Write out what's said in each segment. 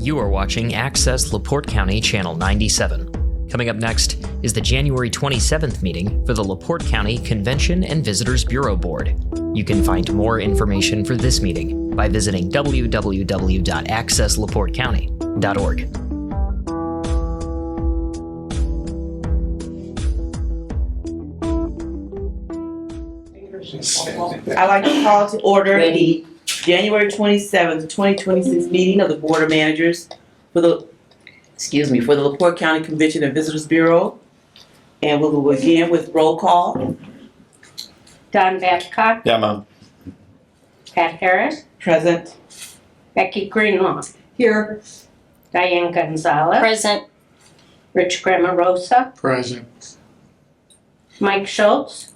You are watching Access LaPorte County Channel 97. Coming up next is the January 27th meeting for the LaPorte County Convention and Visitors Bureau Board. You can find more information for this meeting by visiting www.accesslaportecounty.org. I'd like to call to order the January 27th, 2026 meeting of the Board of Managers for the LaPorte County Convention and Visitors Bureau. And we will begin with roll call. Don Babcock. Yeah, Mom. Pat Harris. Present. Becky Greenlaw. Here. Diane Gonzalez. Present. Rich Grammarosa. Present. Mike Schultz.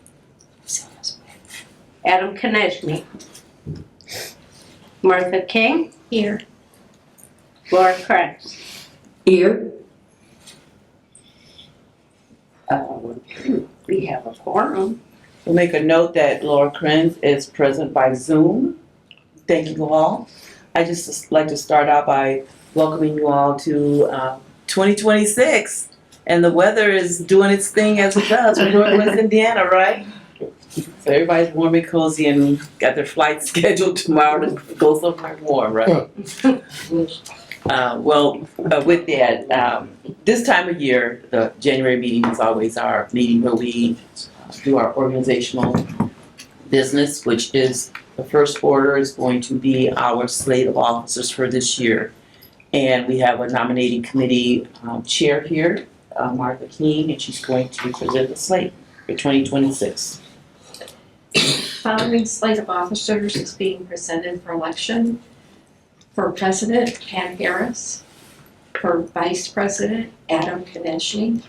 Adam Konechny. Martha King. Here. Laura Krebs. Here. We have a quorum. We'll make a note that Laura Krenz is present by Zoom. Thank you all. I just like to start out by welcoming you all to 2026. And the weather is doing its thing as it does. We're Northwest Indiana, right? So everybody's warm and cozy and got their flight scheduled tomorrow to go somewhere warm, right? With that, this time of year, the January meeting is always our meeting where we do our organizational business, which is the first order is going to be our slate of officers for this year. And we have a nominating committee chair here, Martha King, and she's going to present the slate for 2026. Following slate of officers is being presented for election. For President, Pat Harris. For Vice President, Adam Konechny.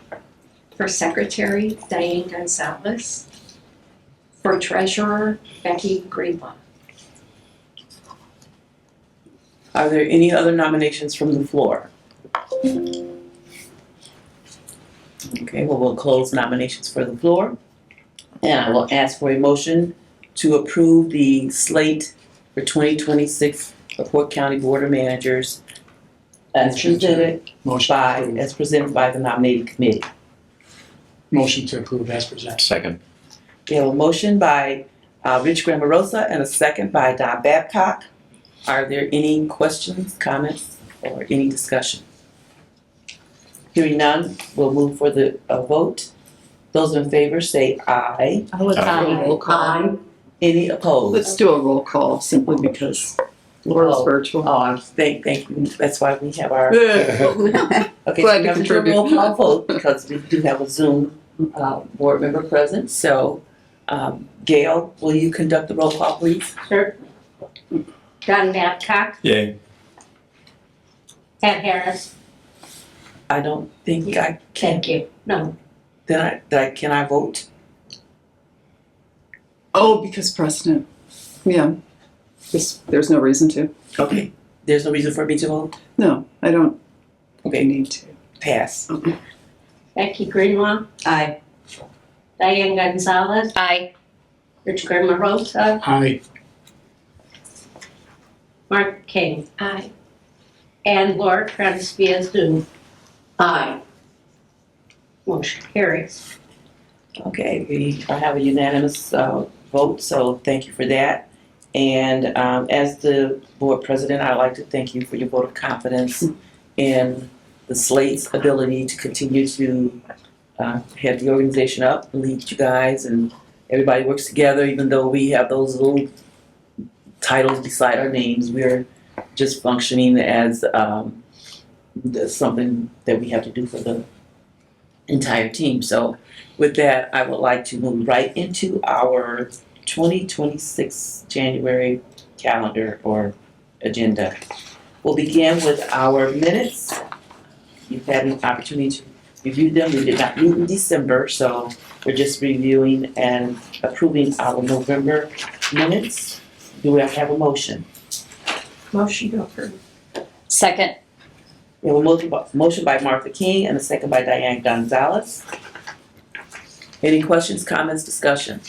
For Secretary, Diane Gonzalez. For Treasurer, Becky Greenlaw. Are there any other nominations from the floor? Okay, well, we'll close nominations for the floor. And I will ask for a motion to approve the slate for 2026 LaPorte County Board of Managers as presented by the nominating committee. Motion to approve as presented. Second. We have a motion by Rich Grammarosa and a second by Don Babcock. Are there any questions, comments, or any discussion? Hearing none, we'll move for the vote. Those in favor say aye. Let's do a roll call. Any opposed? Let's do a roll call simply because Laura's virtual. Oh, thank you. That's why we have our. Yeah. Okay, Glad so we to have to do a contribute. roll call vote because we do have a Zoom board member present. So, Gail, will you conduct the roll call, please? Sure. Don Babcock. Yay. Pat Harris. I don't think I can. Thank you. No. Can I vote? Oh, because President. Yeah. There's no reason to. Okay. There's no reason for me to vote? No, I don't Okay, need to. pass. Becky Greenlaw. Aye. Diane Gonzalez. Aye. Rich Grammarosa. Aye. Martha King. Aye. And Laura Krebs via Zoom. Aye. Motion carries. Okay, we have a unanimous vote, so thank you for that. And as the board president, I'd like to thank you for your vote of confidence in the slate's ability to continue to head the organization up, lead you guys, and everybody works together, even though we have those little titles beside our names. We're just functioning as something that we have to do for the entire team. So with that, I would like to move right into our 2026 January calendar or agenda. We'll begin with our minutes. You've had an opportunity to review them. We did not meet in December, so we're just reviewing and approving our November minutes. Do I have a motion? Motion to approve. Second. We have a motion by Martha King and a second by Diane Gonzalez. Any questions, comments, discussion?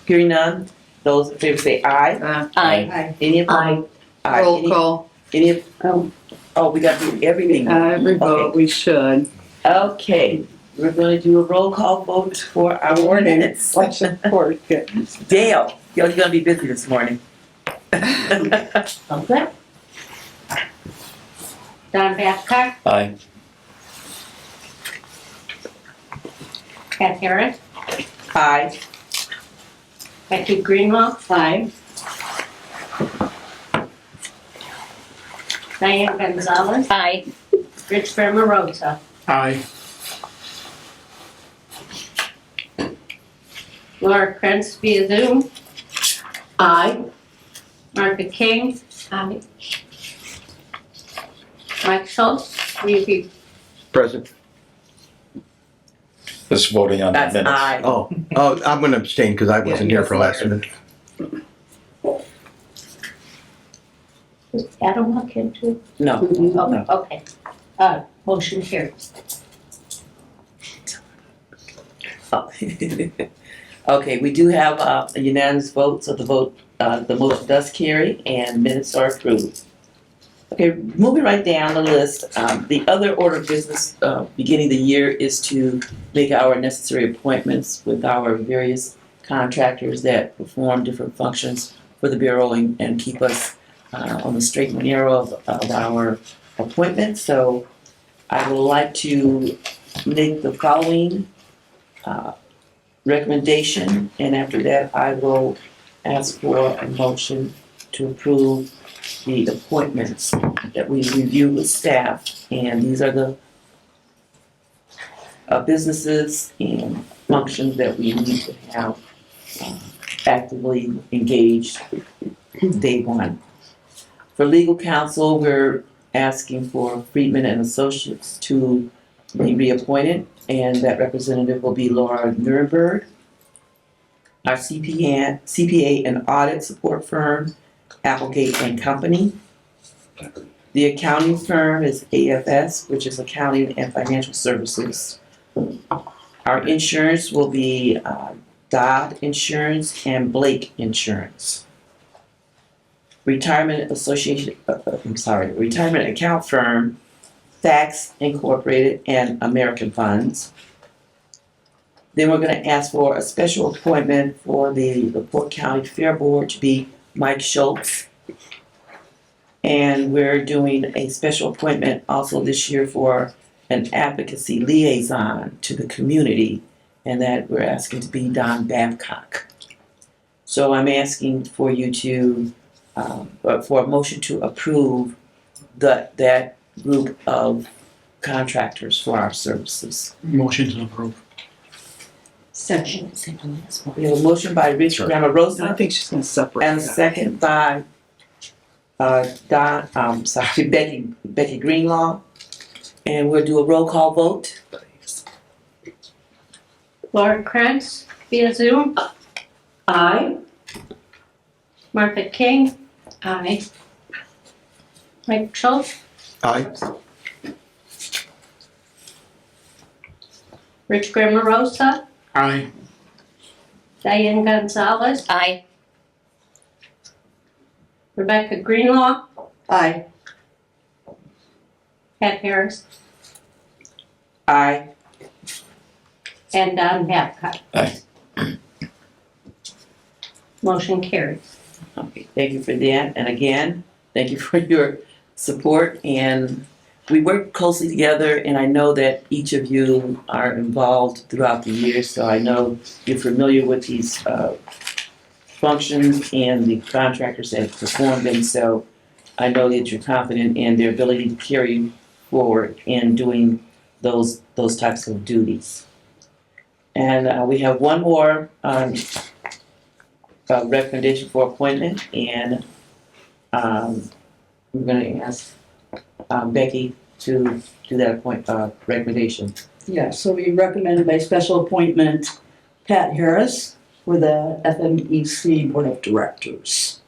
Hearing none, those in favor say aye. Aye. Any opposed? Aye. Roll Any- call. Any, we got to do everything. Every vote, we should. Okay, we're gonna do a roll call vote for our minutes. Dale, you're gonna be busy this morning. Okay. Don Babcock, Aye. Pat Harris, Aye. Becky Greenlaw. Aye. Diane Gonzalez, Aye. Rich Rosa. Aye. Laura Krantz via Zoom. Aye. Martha King. Aye. Mike Schultz, will you be Present. Just voting on the That's minutes. aye. Oh, I'm gonna abstain because I wasn't here for last minute. Does Adam look into it? No. Oh, okay. Motion carries. Okay, we do have a unanimous vote, so the motion does carry and minutes are approved. Okay, moving right down the list, the other order of business, beginning of the year is to make our necessary appointments with our various contractors that perform different functions for the Bureau and keep us on the straight and narrow of our appointments. So I would like to make the following recommendation, and after that, I will ask for a motion to approve the appointments that we review with staff. And these are the businesses and functions that we need to have actively engaged day one. For legal counsel, we're asking for Friedman and Associates to be reappointed, and that representative will be Laura Nuremberg. Our CPA and audit support firm, Applegate and Company. The accounting firm is AFS, which is Accounting and Financial Services. Our insurance will be Dodd Insurance and Blake Insurance. Retirement account firm, Sachs Incorporated and American Funds. Then we're going to ask for a special appointment for the LaPorte County Fair Board to be Mike Schultz. And we're doing a special appointment also this year for an advocacy liaison to the community, and that we're asking to be Don Babcock. So I'm asking for you to, for a motion to approve that group of contractors for our services. Motion to approve. Second. We have a motion by Rich Gramarosa. I think she's gonna separate And a that. second by Becky Greenlaw. And we'll do a roll call vote. Laura Krantz via Zoom. Aye. Martha King. Aye. Mike Schultz, Aye. Rich Rosa, Aye. Diane Gonzalez, Aye. Rebecca Greenlaw, Aye. Pat Harris, Aye. and Don Babcock. Aye. Motion carries. Okay, thank you for that. And again, thank you for your support. And we work closely together, and I know that each of you are involved throughout the year, so I know you're familiar with these functions and the contractors that perform them. So I know that you're confident in their ability to carry forward in doing those types of duties. And we have one more recommendation for appointment, and we're going to ask Becky to do that recommendation. Yeah, so we recommended by special appointment Pat Harris for the FMEC Board of Directors.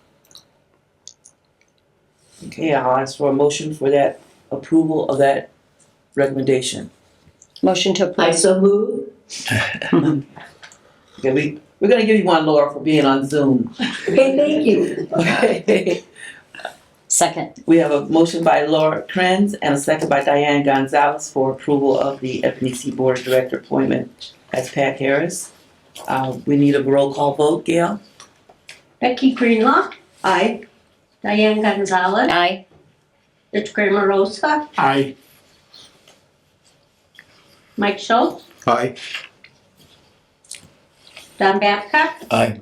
Okay, I'll ask for a motion for that approval of that recommendation. Motion to approve. I so move. Okay, we're going to give you one, Laura, for being on Zoom. Okay, thank you. Okay. Second. We have a motion by Laura Krenz and a second by Diane Gonzalez for approval of the FNEC Board of Director appointment as Pat Harris. We need a roll call vote, Gail? Becky Greenlaw, Aye. Diane Gonzalez, Aye. Rich Graham Rosa, Aye. Mike Schultz, Aye. Don Babcock, Aye.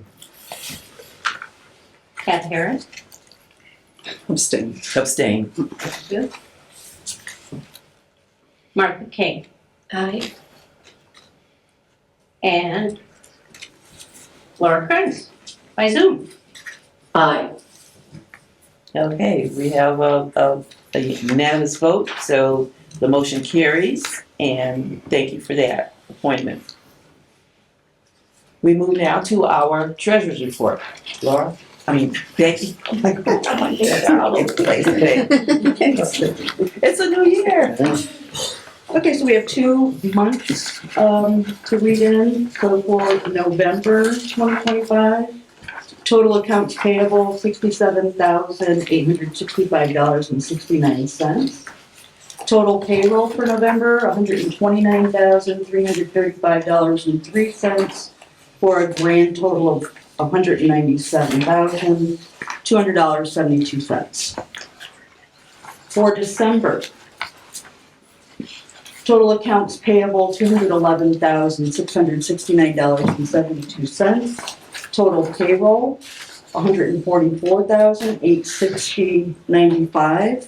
Pat Harris. Abstain. Abstain. Martha King. Aye. And Laura Krenz by Zoom. Aye. Okay, we have a unanimous vote, so the motion carries, and thank you for that appointment. We move now to our treasurer's report. Laura, Becky. Oh my God, my head all over the place today. It's a new year. Okay, so we have 2 months to read in. So for November 2025, total accounts payable $67,865.69. Total payroll for November $129,335.03 for a grand total of $197,200.72. For December, total accounts payable $211,669.72. Total payroll $144,860.95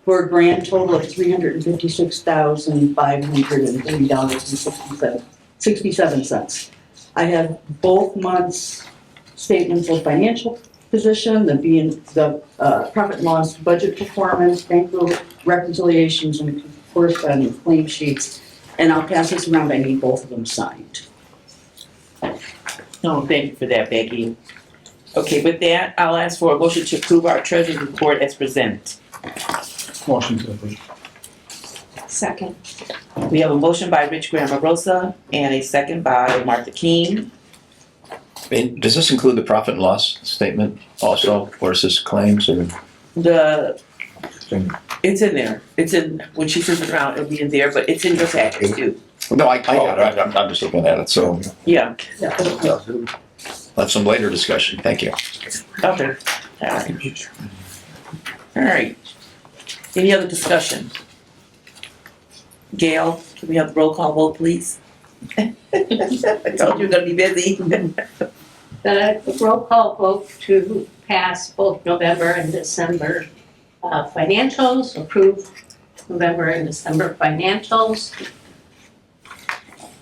for a grand total of $356,530.67. I have both months' statements of financial position, the profit and loss budget performance, bank reconciliations, and corresponding claim sheets, and I'll pass this around. I need both of them signed. No, thank you for that, Becky. Okay, with that, I'll ask for a motion to approve our treasurer's report as presented. Motion to approve. Second. We have a motion by Rich Graham Rosa and a second by Martha King. And does this include the profit and loss statement also, or is this claims or? It's in there. It's in, when she sends it around, it'll be in there, but it's in your package too. No, I got it. I'm just looking at it, so Yeah, let's have some later discussion. Thank you. okay. All right. Any other discussion? Gail, can we have the roll call vote, please? I told you were gonna be busy. The roll call vote to pass both November and December financials, approve November and December financials.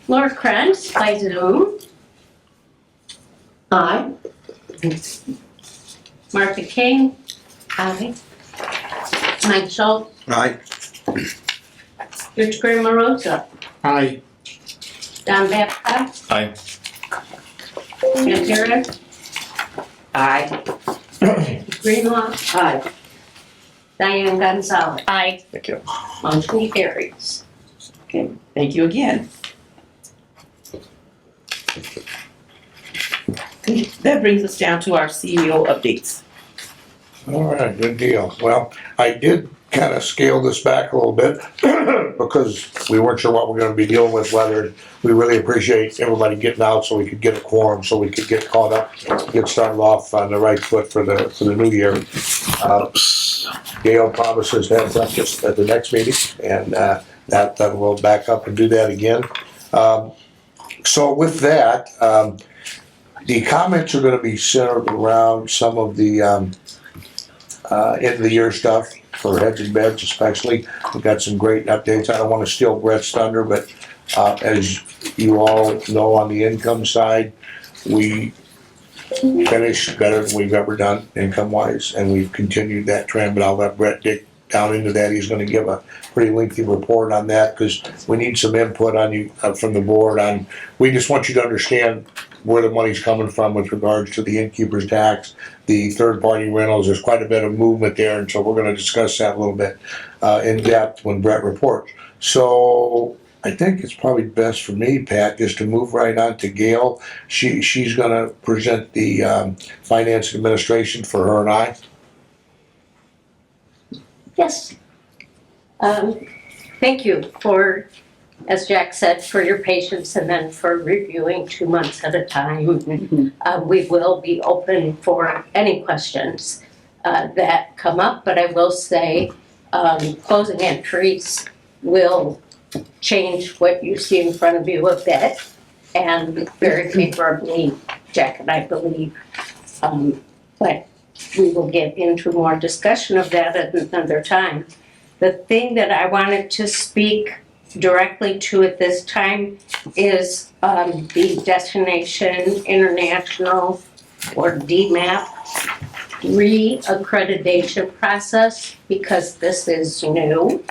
Laura Krenz by Zoom. Aye. Martha King. Aye. Mike Schultz, Aye. Rich Graham Rosa, Aye. Don Babcock, Aye. Pat Harris, Aye. Greenlaw, Aye. Diane Gonzalez. Aye. Thank you. Motion carries. Okay, thank you again. That brings us down to our CEO updates. All right, good deal. Well, I did kind of scale this back a little bit because we weren't sure what we're gonna be dealing with, whether we really appreciate everybody getting out so we could get a quorum, so we could get caught up, get started off on the right foot for the new year. Gail promises to have breakfast at the next meeting, and that we'll back up and do that again. So with that, the comments are gonna be centered around some of the end of the year stuff for heads and beds especially. We've got some great updates. I don't want to steal Brett's thunder, but as you all know, on the income side, we finished better than we've ever done income-wise, and we've continued that trend, but I'll let Brett dig down into that. He's going to give a pretty lengthy report on that because we need some input on you from the board on, we just want you to understand where the money's coming from with regards to the innkeeper's tax, the third-party rentals. There's quite a bit of movement there, and so we're going to discuss that a little bit in depth when Brett reports. So I think it's probably best for me, Pat, just to move right on to Gail. She's going to present the finance administration for her and I. Yes. Thank you for, as Jack said, for your patience and then for reviewing 2 months at a time. We will be open for any questions that come up, but I will say closing entries will change what you see in front of you a bit, and very favorably, Jack and I believe. But we will get into more discussion of that at another time. The thing that I wanted to speak directly to at this time is the Destination International, or DMAP, re-accreditation process, because this is new.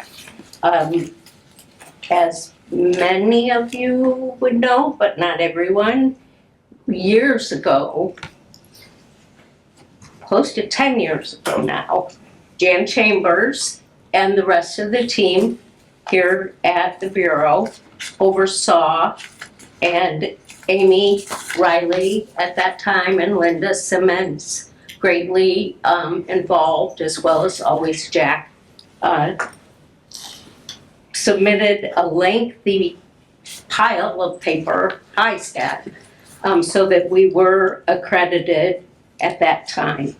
As many of you would know, but not everyone, years ago, close to 10 years ago now, Jan Chambers and the rest of the team here at the Bureau oversaw, and Amy Riley at that time and Linda Simmons greatly involved, as well as always Jack, submitted a lengthy pile of paper, ISTAT, so that we were accredited at that time.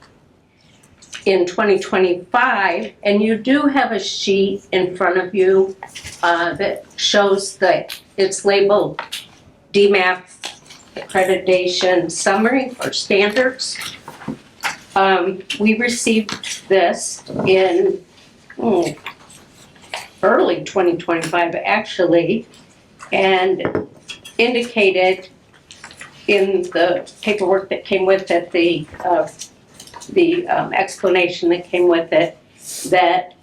In 2025, and you do have a sheet in front of you that shows that it's labeled DMAP Accreditation Summary or Standards. We received this in early 2025 actually, and indicated in the paperwork that came with it, the explanation that came with it, that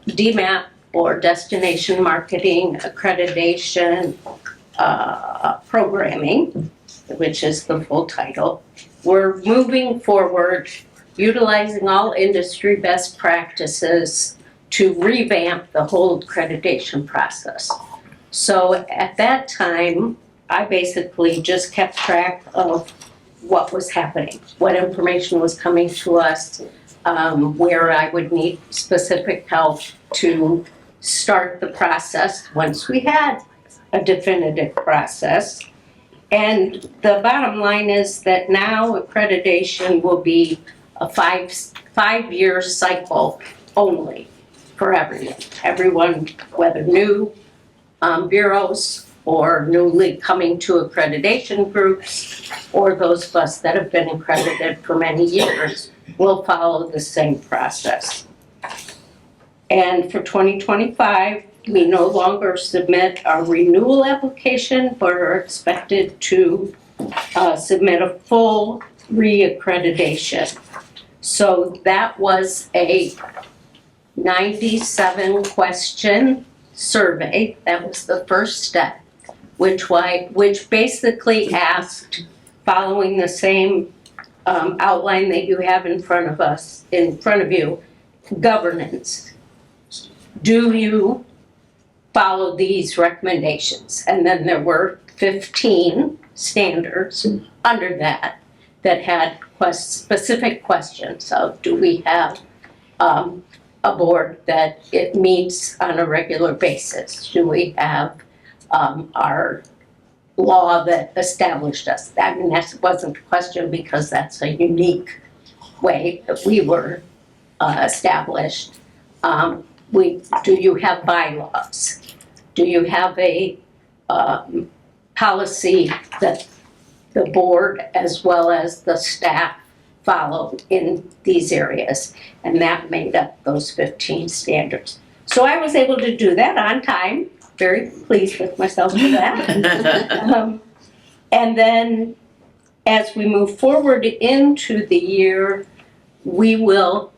DMAP, or Destination Marketing Accreditation Programming, which is the full title, we're moving forward utilizing all industry best practices to revamp the whole accreditation process. So at that time, I basically just kept track of what was happening, what information was coming to us, where I would need specific help to start the process once we had a definitive process. And the bottom line is that now accreditation will be a five-year cycle only for everyone. Everyone, whether new bureaus or newly coming to accreditation groups, or those of us that have been accredited for many years, will follow the same process. And for 2025, we no longer submit our renewal application, but are expected to submit a full re-accreditation. So that was a 97 question survey. That was the first step, which basically asked, following the same outline that you have in front of you, governance. Do you follow these recommendations? And then there were 15 standards under that had specific questions of, do we have a board that it meets on a regular basis? Do we have our law that established us? I mean, that wasn't a question because that's a unique way that we were established. Do you have bylaws? Do you have a policy that the board as well as the staff follow in these areas? And that made up those 15 standards. So I was able to do that on time. Very pleased with myself for that. And then as we move forward into the year, we will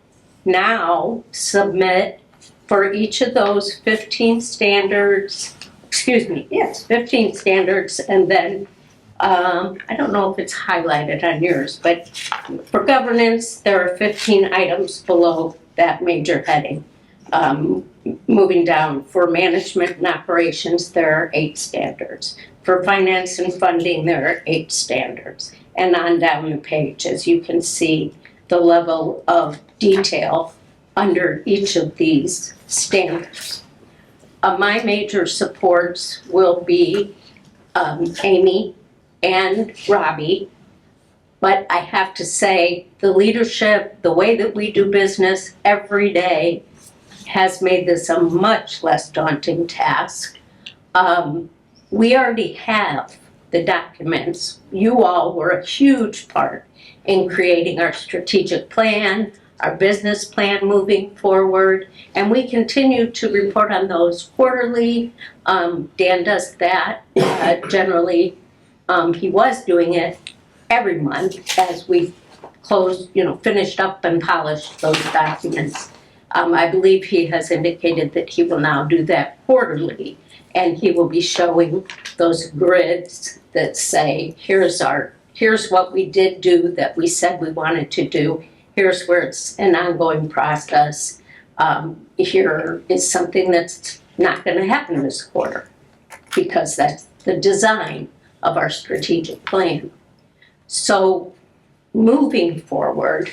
now submit for each of those 15 standards, 15 standards, and then I don't know if it's highlighted on yours, but for governance, there are 15 items below that major heading. Moving down, for management and operations, there are 8 standards. For finance and funding, there are 8 standards. And on down the page, as you can see, the level of detail under each of these standards. My major supports will be Amy and Robbie. But I have to say, the leadership, the way that we do business every day has made this a much less daunting task. We already have the documents. You all were a huge part in creating our strategic plan, our business plan moving forward, and we continue to report on those quarterly. Dan does that generally. He was doing it every month as we closed, finished up and polished those documents. I believe he has indicated that he will now do that quarterly, and he will be showing those grids that say, here's what we did do that we said we wanted to do. Here's where it's an ongoing process. Here is something that's not going to happen this quarter, because that's the design of our strategic plan. So moving forward,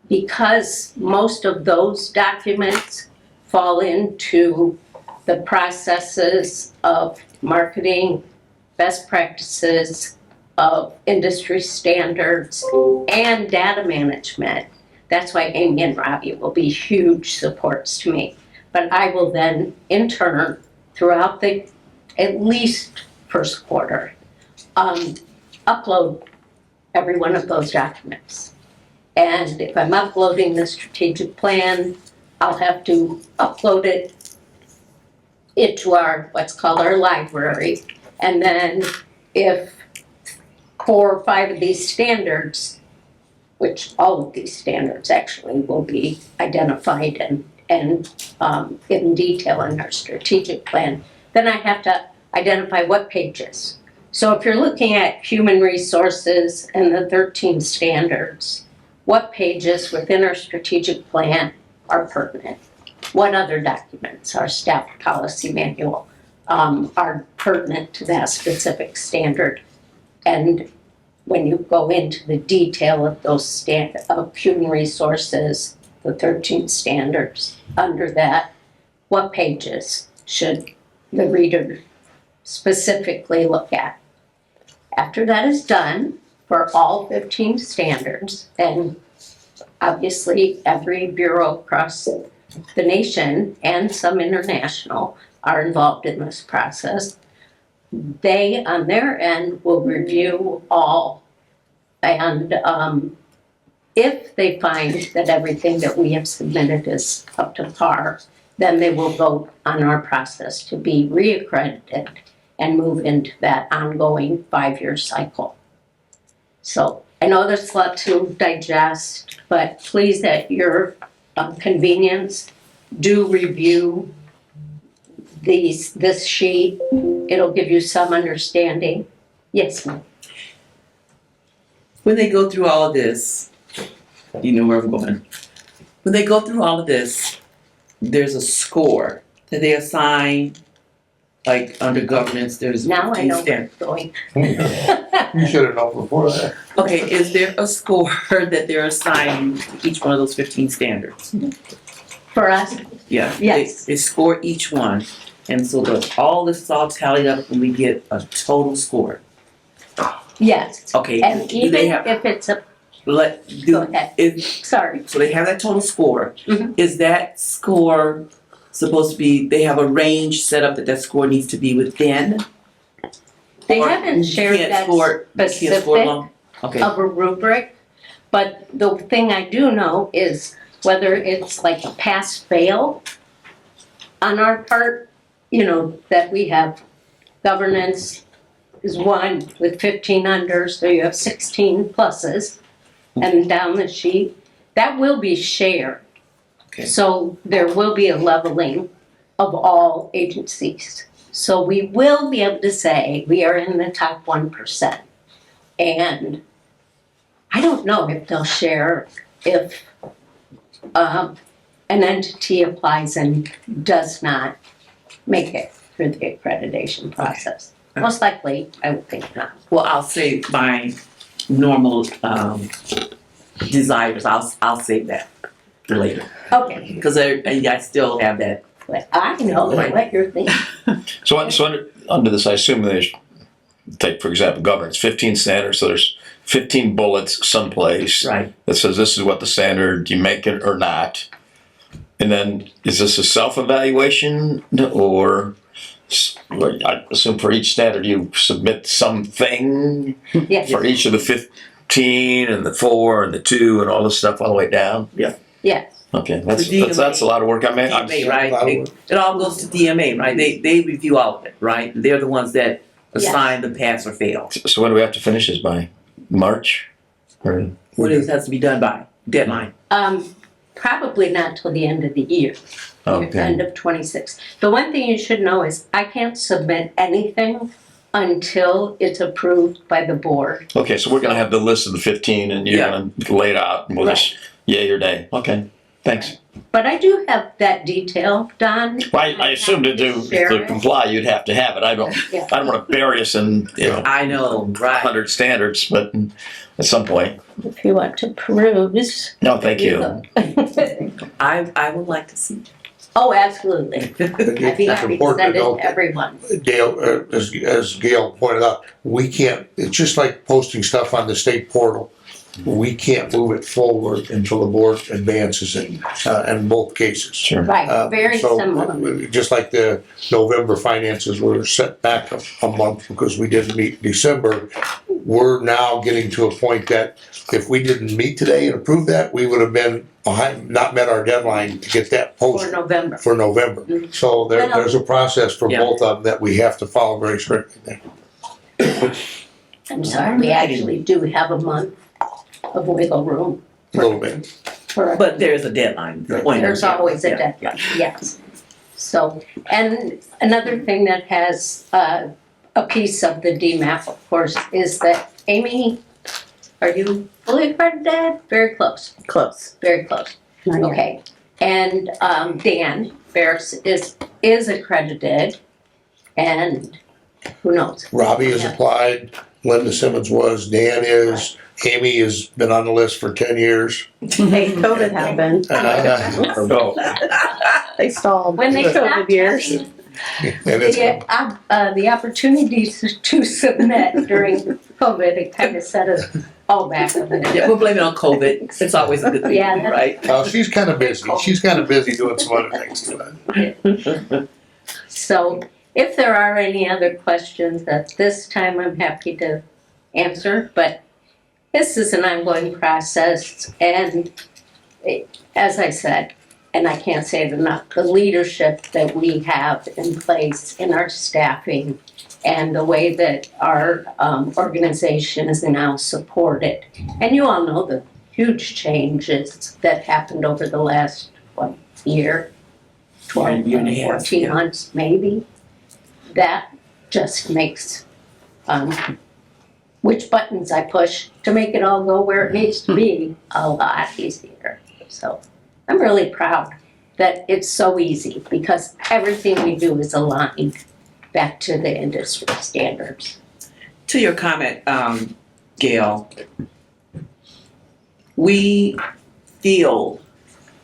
because most of those documents fall into the processes of marketing, best practices, of industry standards, and data management, that's why Amy and Robbie will be huge supports to me. But I will then, in turn, throughout the at least first quarter, upload every one of those documents. And if I'm uploading the strategic plan, I'll have to upload it into our, what's called our library. And then if 4 or 5 of these standards, which all of these standards actually will be identified and in detail in our strategic plan, then I have to identify what pages. So if you're looking at human resources and the 13 standards, what pages within our strategic plan are pertinent? What other documents, our staff policy manual, are pertinent to that specific standard? And when you go into the detail of those of human resources, the 13 standards under that, what pages should the reader specifically look at? After that is done for all 15 standards, and obviously every bureau across the nation and some international are involved in this process, they on their end will review all, and if they find that everything that we have submitted is up to par, then they will vote on our process to be reaccredited and move into that ongoing 5-year cycle. So I know there's a lot to digest, but please, at your convenience, do review this sheet. It'll give you some understanding. Yes, ma'am. When they go through all of this, you know where I'm going. When they go through all of this, there's a score that they assign, like under governance, there's Now I know where standards. it's going. You should have known before that. Okay, is there a score that they're assigning to each one of those 15 standards? For us, Yeah. Yes. They score each one, and so all this is all tallied up and we get a total score. yes. Okay, And do even they have, if it's a, go do, ahead, is, sorry. so they have that total score. Mhm. Is that score supposed to be, they have a range set up that score needs to be within? They Or haven't you shared can't that score- you can't score specific along? Okay, of a rubric, but the thing I do know is whether it's like a pass-fail on our part, that we have governance is 1 with 15 unders, so you have 16 pluses, and down the sheet, that will be shared. Okay. So there will be a leveling of all agencies. So we will be able to say we are in the top 1%. And I don't know if they'll share if an entity applies and does not make it through the accreditation process. Okay. Most likely, I would think not. well, I'll say my normal desires, I'll save that for later. Okay, Because I still have that. but I know what you're thinking. So under this, I assume there's, take for example, governance, 15 standards, so there's 15 bullets someplace Right. that says this is what the standard, you make it or not. And then is this a self-evaluation or I assume for each standard you submit something Yes, for each of the 15 and the 4 and the 2 and all this stuff all the way down? Yeah. yes. Okay, that's The DMA. a lot of work. I mean, DMA, right? It all goes to DMA, right? They review all of it, right? They're the ones that assign the pass or fail. so when do we have to finish this by? March? Or When it has to be done by, deadline. Probably not till the end of the year. okay. End of 26. The one thing you should know is I can't submit anything until it's approved by the board. Okay, so we're gonna have the list of the 15 and you're Yeah. gonna lay it out and we'll just yay or nay. Okay, thanks. But I do have that detail, Don. Well, I assume to comply, you'd have to have it. I don't Yeah. wanna bury us in, I know, right? 100 standards, but at some point. If you want to peruse. No, thank you. I would like to see. Oh, absolutely. I'd be It's happy to important send to it note to that everyone. Gail, as Gail pointed out, we can't, it's just like posting stuff on the state portal. We can't move it forward until the board advances it, in both cases. Sure. Right, very So, similar. just like the November finances were set back a month because we didn't meet in December, we're now getting to a point that if we didn't meet today and approve that, we would have been behind, not met our deadline to get that For posted November. for November. Mhm. So there's a process for Yeah. both of them that we have to follow very strictly. I'm sorry, we actually do have a month of wiggle room. A little bit. For But there's a deadline. There's always a Yeah. deadline, yes. So, and another thing that has a piece of the DMAP, of course, is that Amy, are you fully accredited? Very close, very close. Okay. And Dan Barris is accredited, and who knows? Robbie has Yeah. applied, Linda Simmons was, Dan is, Amy has been on the list for 10 years. Hey, COVID happened. No. They stalled. When they COVID stopped years. having And it's, the opportunities to submit during COVID, it kind of set us all back a minute. Yeah, we'll blame it on COVID. It's always a good thing, Yeah, that's- right? well, she's kind of busy. She's kind of busy doing some other things too. So if there are any other questions at this time, I'm happy to answer, but this is an ongoing process, and as I said, and I can't say it enough, the leadership that we have in place in our staffing and the way that our organization is now supported. And you all know the huge changes that happened over the last, year? 12, Year and a half, 14 yeah. months, maybe. That just makes which buttons I push to make it all go where it needs to be a lot easier. So I'm really proud that it's so easy because everything we do is aligned back to the industry standards. To your comment, Gail, we feel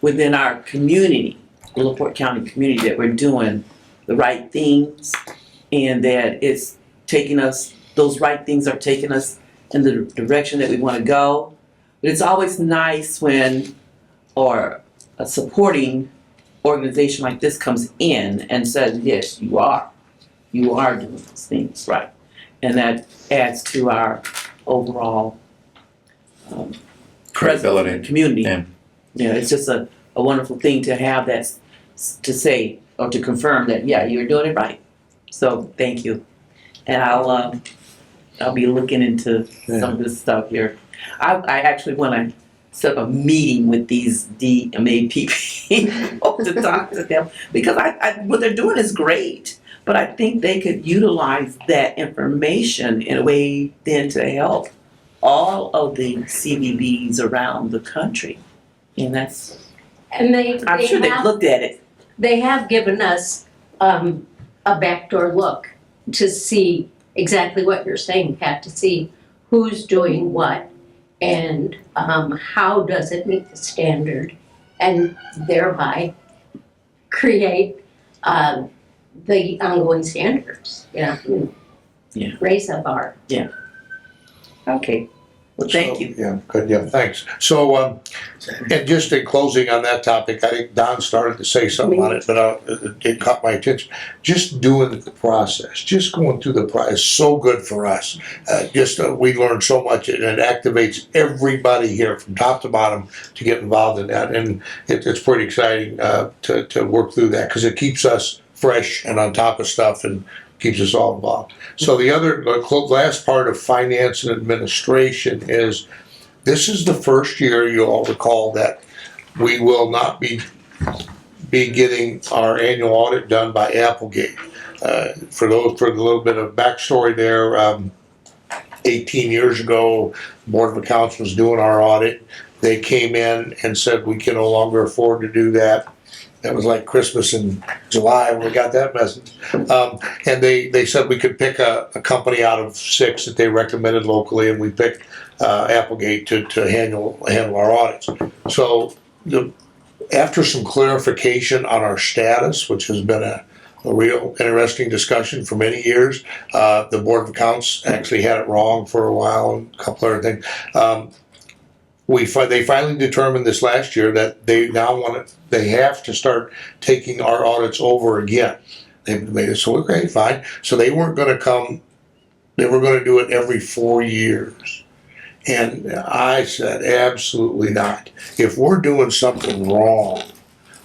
within our community, the LaPorte County community, that we're doing the right things and that it's taking us, those right things are taking us in the direction that we want to go. But it's always nice when, or a supporting organization like this comes in and says, yes, you are doing those things right. And that adds to our overall presence in the community. Yeah. You know, it's just a wonderful thing to have that, to say, or to confirm that, yeah, you're doing it right. So, thank you. And I'll be looking into some of this stuff here. I actually want to set up a meeting with these DMA people to talk to them, because I what they're doing is great, but I think they could utilize that information in a way then to help all of the CVBs around the country. And that's, And I'm sure they've looked at it. they have given us a backdoor look to see exactly what you're saying, Pat, to see who's doing what. and how does it meet the standard, and thereby create the ongoing standards, Yeah. raise the bar. Okay, well, thank you. Yeah, good, yeah, thanks. So, and just in closing on that topic, I think Don started to say something on it, but it caught my attention. Just doing the process, just going through the process is so good for us. We learn so much, and it activates everybody here from top to bottom to get involved in that. And it's pretty exciting to work through that, because it keeps us fresh and on top of stuff and keeps us all involved. So the last part of finance and administration is, this is the first year, you all recall, that we will not be getting our annual audit done by Applegate. For a little bit of backstory there, 18 years ago, Board of Accounts was doing our audit. They came in and said, we can no longer afford to do that. That was like Christmas in July when we got that message. And they said we could pick a company out of 6 that they recommended locally, and we picked Applegate to handle our audits. So after some clarification on our status, which has been a real interesting discussion for many years, the Board of Accounts actually had it wrong for a while and a couple other things. They finally determined this last year that they have to start taking our audits over again. They made it so, okay, fine. So they weren't gonna come, they were gonna do it every 4 years. And I said, absolutely not. If we're doing something wrong,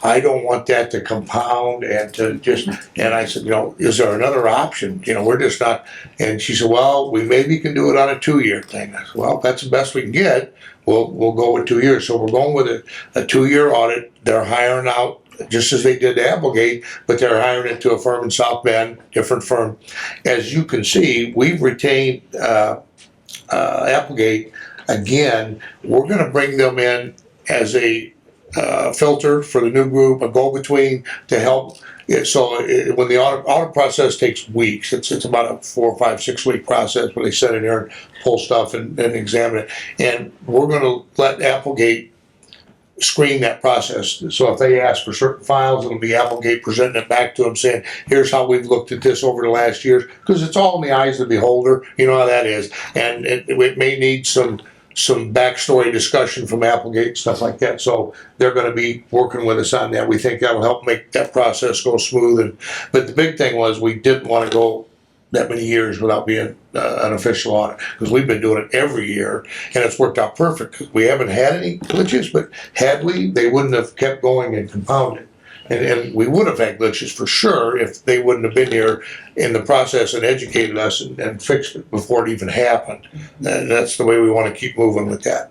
I don't want that to compound and and I said, is there another option? We're just not, and she said, well, we maybe can do it on a 2-year thing. I said, well, if that's the best we can get, we'll go with 2 years. So we're going with a 2-year audit. They're hiring out, just as they did to Applegate, but they're hiring it to a firm in South Bend, different firm. As you can see, we've retained Applegate. Again, we're gonna bring them in as a filter for the new group, a go-between to help. When the audit process takes weeks, it's about a 4, 5, 6 week process where they sit in here and pull stuff and examine it. And we're going to let Applegate screen that process. So if they ask for certain files, it'll be Applegate presenting it back to them saying, here's how we've looked at this over the last years, because it's all in the eyes of the beholder. You know how that is. And it may need some backstory discussion from Applegate and stuff like that. So they're going to be working with us on that. We think that'll help make that process go smooth. But the big thing was, we didn't want to go that many years without being an official audit, because we've been doing it every year, and it's worked out perfect. We haven't had any glitches, but had we, they wouldn't have kept going and compounded. And we would have had glitches for sure if they wouldn't have been here in the process and educated us and fixed it before it even happened. And that's the way we want to keep moving with that.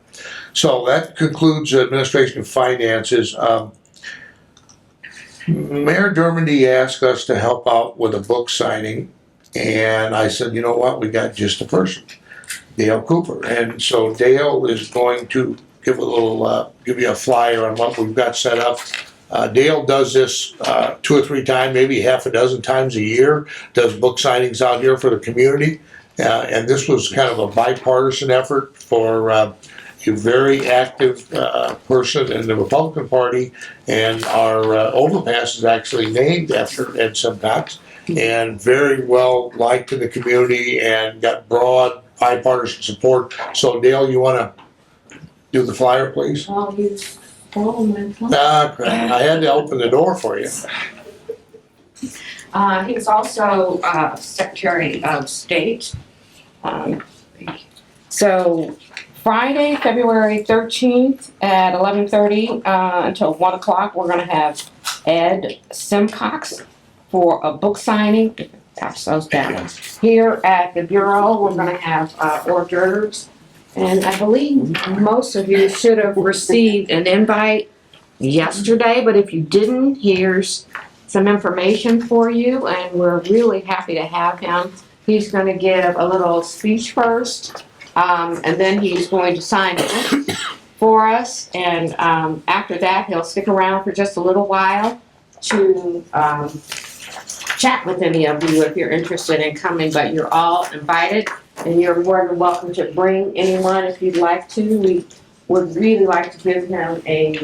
So that concludes administration and finances. Mayor Dermody asked us to help out with a book signing, and I said, you know what, we got just a person, Dale Cooper. And so Dale is going to give you a flyer on what we've got set up. Dale does this 2 or 3 times, maybe half a dozen times a year, does book signings out here for the community. And this was kind of a bipartisan effort for a very active person in the Republican Party. And our overpass is actually named after Ed Simcox, and very well liked in the community and got broad bipartisan support. So Dale, you want to do the flyer, please? I'll use all my phone. I had to open the door for you. He's also Secretary of State. So Friday, February 13th at 11:30 until 1 o'clock, we're going to have Ed Simcox for a book signing. Pass those down. Here at the Bureau, we're going to have hors d'oeuvres. And I believe most of you should have received an invite yesterday, but if you didn't, here's some information for you, and we're really happy to have him. He's going to give a little speech first, and then he's going to sign it for us, and after that, he'll stick around for just a little while to chat with any of you if you're interested in coming, but you're all invited. And you're more than welcome to bring anyone if you'd like to. We would really like to give him a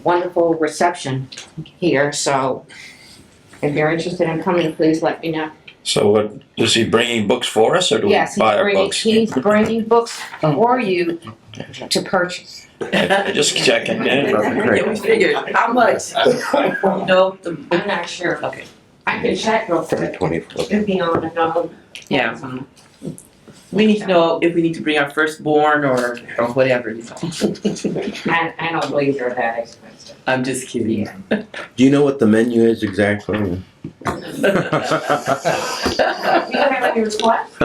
wonderful reception here, so if you're interested in coming, please let me know. So what, is he bringing books for us or do we Yes, buy our books? he's bringing books for you to purchase. Just checking. Yeah, we figured, how much? No, I'm not sure. Okay. I can check real quick. It'd be on and on. Yeah. We need to know if we need to bring our firstborn or whatever. I don't believe they're that expensive. I'm just kidding. Do you know what the menu is exactly? Do you have any requests?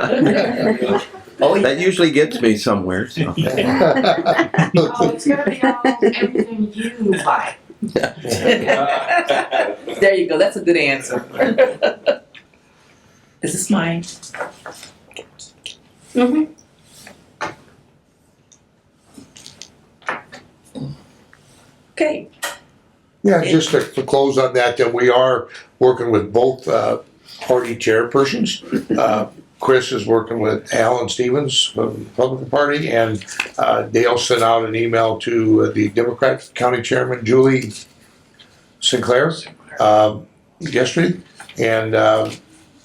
Oh, yeah. That usually gets me somewhere, so. Oh, it's gonna be all, everything you buy. There you go, that's a good answer. Is this mine? Mm-hmm. Okay. Yeah, just to close on that, that we are working with both party chairpersons. Chris is working with Alan Stevens from the Republican Party, and Dale sent out an email to the Democratic County Chairman, Julie Sinclair, yesterday. And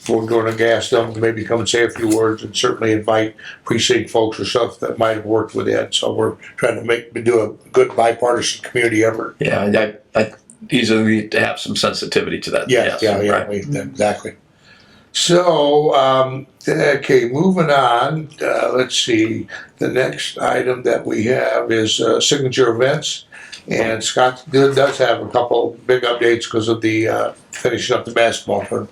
we're going to ask them to maybe come and say a few words and certainly invite precinct folks or stuff that might have worked with Ed. So we're trying to do a good bipartisan community effort. Yeah, I easily to have some sensitivity to that. Yeah, Right. exactly. So, okay, moving on, let's see, the next item that we have is signature events. And Scott does have a couple big updates because of the finishing up the basketball tournament.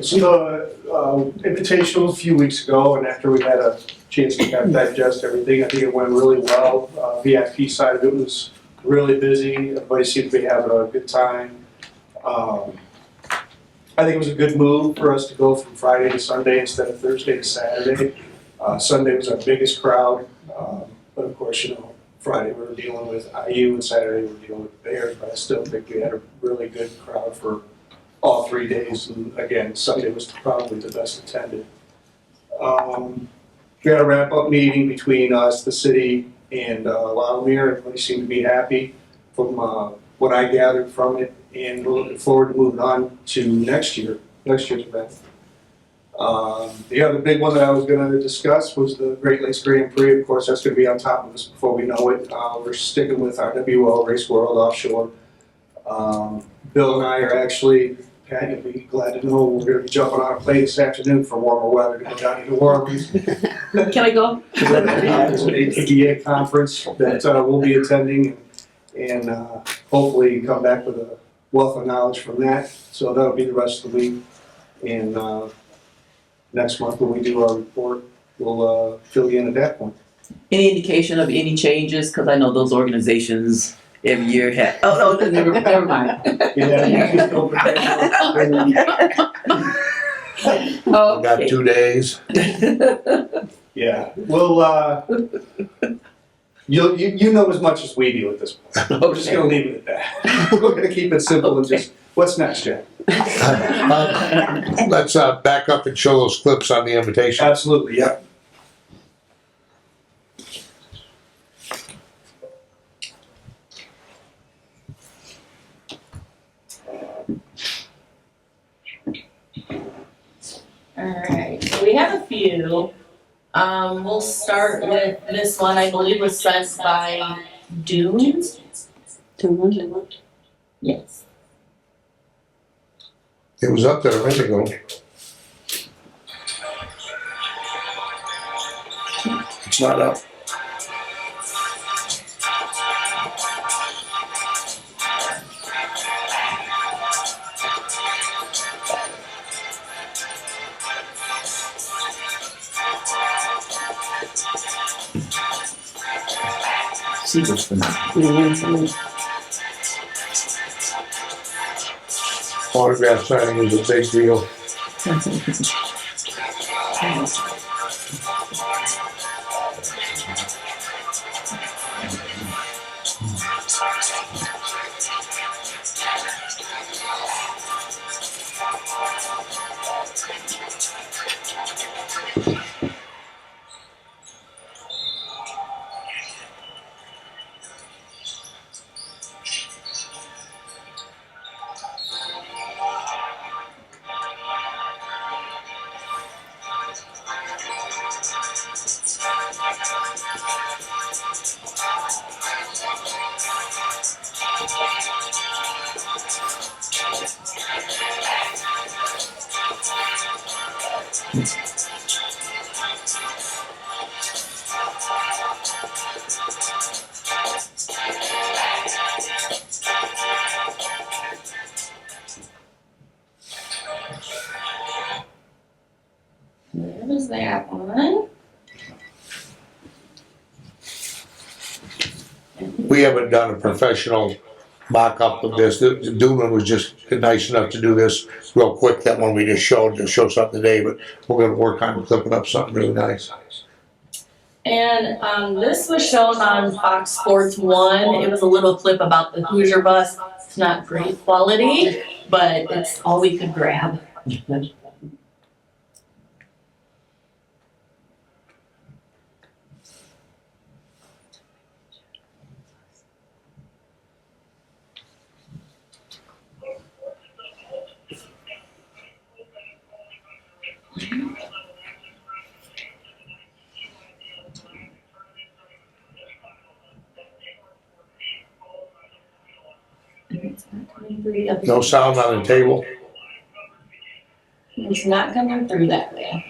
So the invitational a few weeks ago, and after we had a chance to kind of digest everything, I think it went really well. VIP side of it was really busy. Everybody seemed to be having a good time. I think it was a good move for us to go from Friday to Sunday instead of Thursday to Saturday. Sunday was our biggest crowd, but of course, you know, Friday we were dealing with IU and Saturday we were dealing with the Bears, but I still think we had a really good crowd for all 3 days, and again, Sunday was probably the best attended. We had a wrap-up meeting between us, the city, and Loudmere. Everybody seemed to be happy from what I gathered from it, and we're looking forward to moving on to next year's event. The other big one that I was going to discuss was the Great Lakes Grand Prix. Of course, that's going to be on top of us before we know it. We're sticking with our WO Race World Offshore. Bill and I are actually, Pat, you'll be glad to know, we're going to be jumping on a plane this afternoon for warmer weather to go down to New Orleans. Can I go? There's an ATDA conference that we'll be attending, and hopefully come back with a wealth of knowledge from that. So that'll be the rest of the week. And next month when we do our report, we'll fill you in at that point. Any indication of any changes? Because I know those organizations every year have. Oh, no, never mind. Yeah, you just go We got 2 days. Yeah, well, you know as much as we do at this point. We're just gonna leave it at that. We're gonna keep it simple and just, what's next, Jack? Let's back up and show those clips on the invitation. Absolutely, yeah. Alright, so we have a few. We'll start with this one, I believe was sent by Dunes. Yes. It was up there a minute ago. It's not up. See what's the Autograph signing is a big deal. There was that one. We haven't done a professional mock-up of this. Doolin was just nice enough to do this real quick, that one we just showed, to show something today, but we're gonna work on clipping up something really nice. And this was shown on Fox Sports 1. It was a little clip about the Hoosier bus. It's not great quality, but it's all we could grab. It's not coming through the other No sound on the table? It's not coming through that way.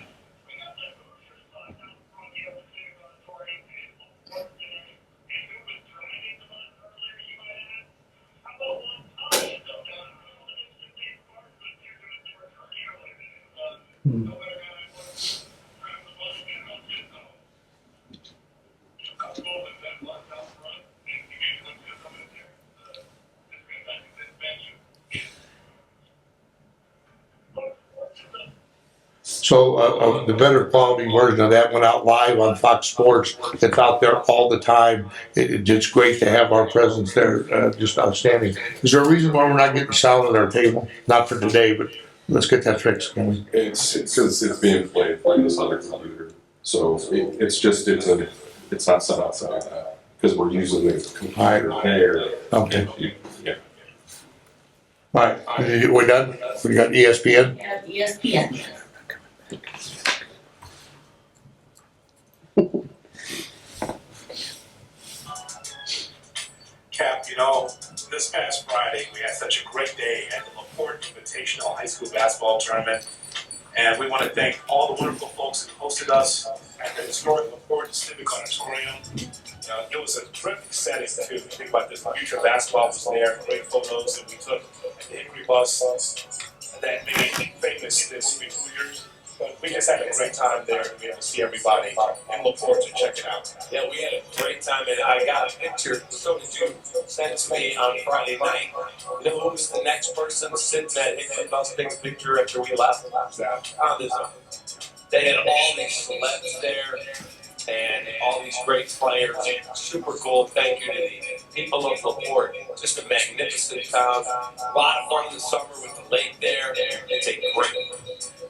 So the better quality version of that went out live on Fox Sports. It's out there all the time. It's just great to have our presence there, just outstanding. Is there a reason why we're not getting sound at our table? Not for today, but let's get that fixed. It's because it's being played by this other computer. So it's not set up like that. Because we're using the computer there. Okay. Yeah. All right, we're done? We got ESPN? Yeah, ESPN. Cap, you know, this past Friday, we had such a great day at the LaPorte Invitational High School Basketball Tournament. And we want to thank all the wonderful folks who hosted us at the historic LaPorte Civic Auditorium. It was a terrific setting, too. Think about this, future basketball was there, great photos that we took at the Hickory bus that made famous this movie Hoosiers. But we just had a great time there to be able to see everybody in LaPorte to check it out. Yeah, we had a great time, and I got a picture, so did you, sent to me on Friday night. You know who was the next person sitting at Hickory Bus, take a picture after we left? They had all these celebs there, and all these great players. Super cool. Thank you to the people of LaPorte. Just a magnificent town. A lot of fun in the summer with the lake there. It's a great.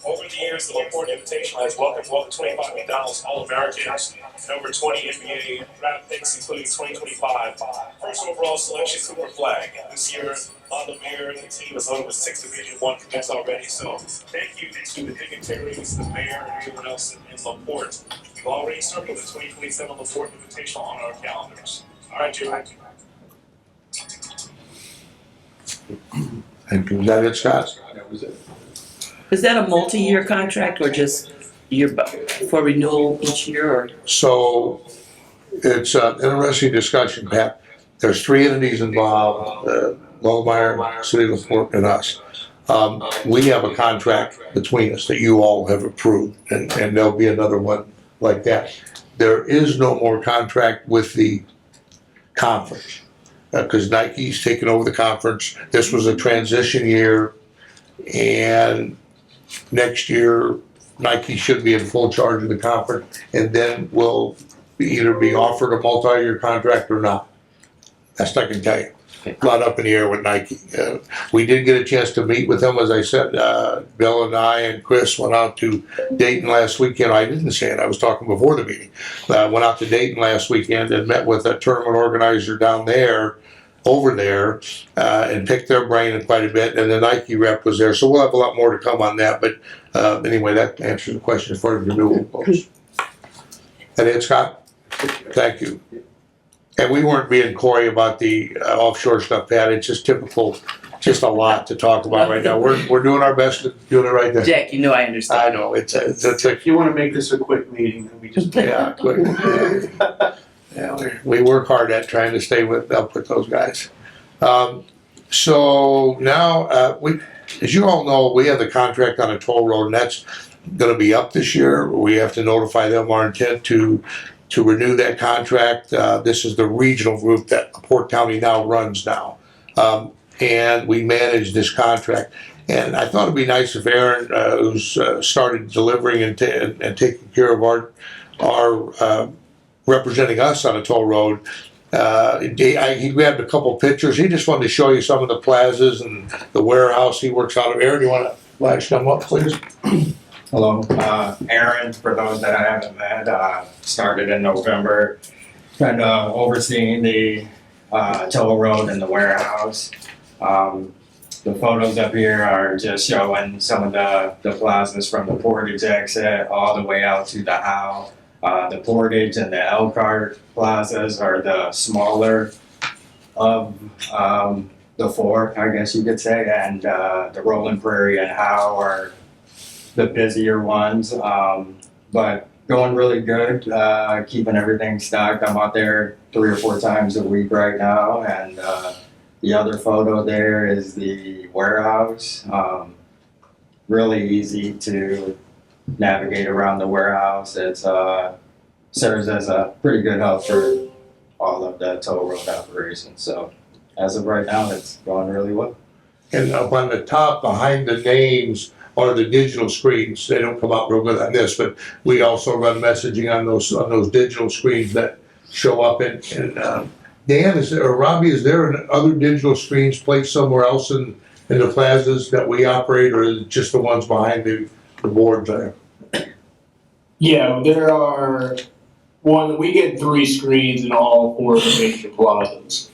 Over the years, the LaPorte Invitational has welcomed over 25 McDonald's All-Americans and over 20 NBA draft picks, including 2025 first overall selection Cooper Flag. This year, on the mayor, the team is voted with 6 Division I commits already. So thank you to the dignitaries, the mayor, and everyone else in LaPorte. We've already circled the 2027 LaPorte Invitational on our calendars. All right, Jim. And was that it, Scott? That was it. Is that a multi-year contract or just for renewal each year or? So it's an interesting discussion, Pat. There's 3 entities involved, Lowmeyer, City of LaPorte, and us. We have a contract between us that you all have approved, and there'll be another one like that. There is no more contract with the conference, because Nike's taken over the conference. This was a transition year, and next year, Nike should be in full charge of the conference, and then we'll either be offered a multi-year contract or not. That's what I can tell you. A lot up in the air with Nike. We did get a chance to meet with them, as I said. Bill and I and Chris went out to Dayton last weekend. I didn't say it, I was talking before the meeting. Went out to Dayton last weekend and met with a tournament organizer down there, over there, and picked their brain quite a bit, and the Nike rep was there, so we'll have a lot more to come on that, but anyway, that answers the question as far as renewal goes. That it, Scott? Thank you. And we weren't being coy about the offshore stuff, Pat. It's just typical just a lot to talk about right now. We're doing our best to do it right there. Jack, you know I understand. I know, it's a, If you wanna make this a quick meeting, then we just. yeah, quick. Yeah, we work hard at trying to stay up with those guys. So now, as you all know, we have the contract on a toll road, and that's gonna be up this year. We have to notify them our intent to renew that contract. This is the regional group that LaPorte County now runs now. And we manage this contract. And I thought it'd be nice if Aaron, who's started delivering and taking care of our representing us on a toll road, he grabbed a couple pictures. He just wanted to show you some of the plazas and the warehouse he works out of. Aaron, you want to flash them up, please? Hello, Aaron, for those that I haven't met, started in November, kind of overseeing the toll road and the warehouse. The photos up here are just showing some of the plazas from the Portage exit all the way out to the Howe. The Portage and the Elkhart plazas are the smaller of the four, I guess you could say, and the Rolling Prairie and Howe are the busier ones, but going really good, keeping everything stocked. I'm out there 3 or 4 times a week right now, and the other photo there is the warehouse. Really easy to navigate around the warehouse. It serves as a pretty good hub for all of the toll road operations. So as of right now, it's going really well. And up on the top, behind the names, are the digital screens. They don't come out real good on this, but we also run messaging on those digital screens that show up. And Dan, or Robbie, is there other digital screens placed somewhere else in the plazas that we operate, or is it just the ones behind the boards there? Yeah, there are we get 3 screens in all 4 of the major plazas.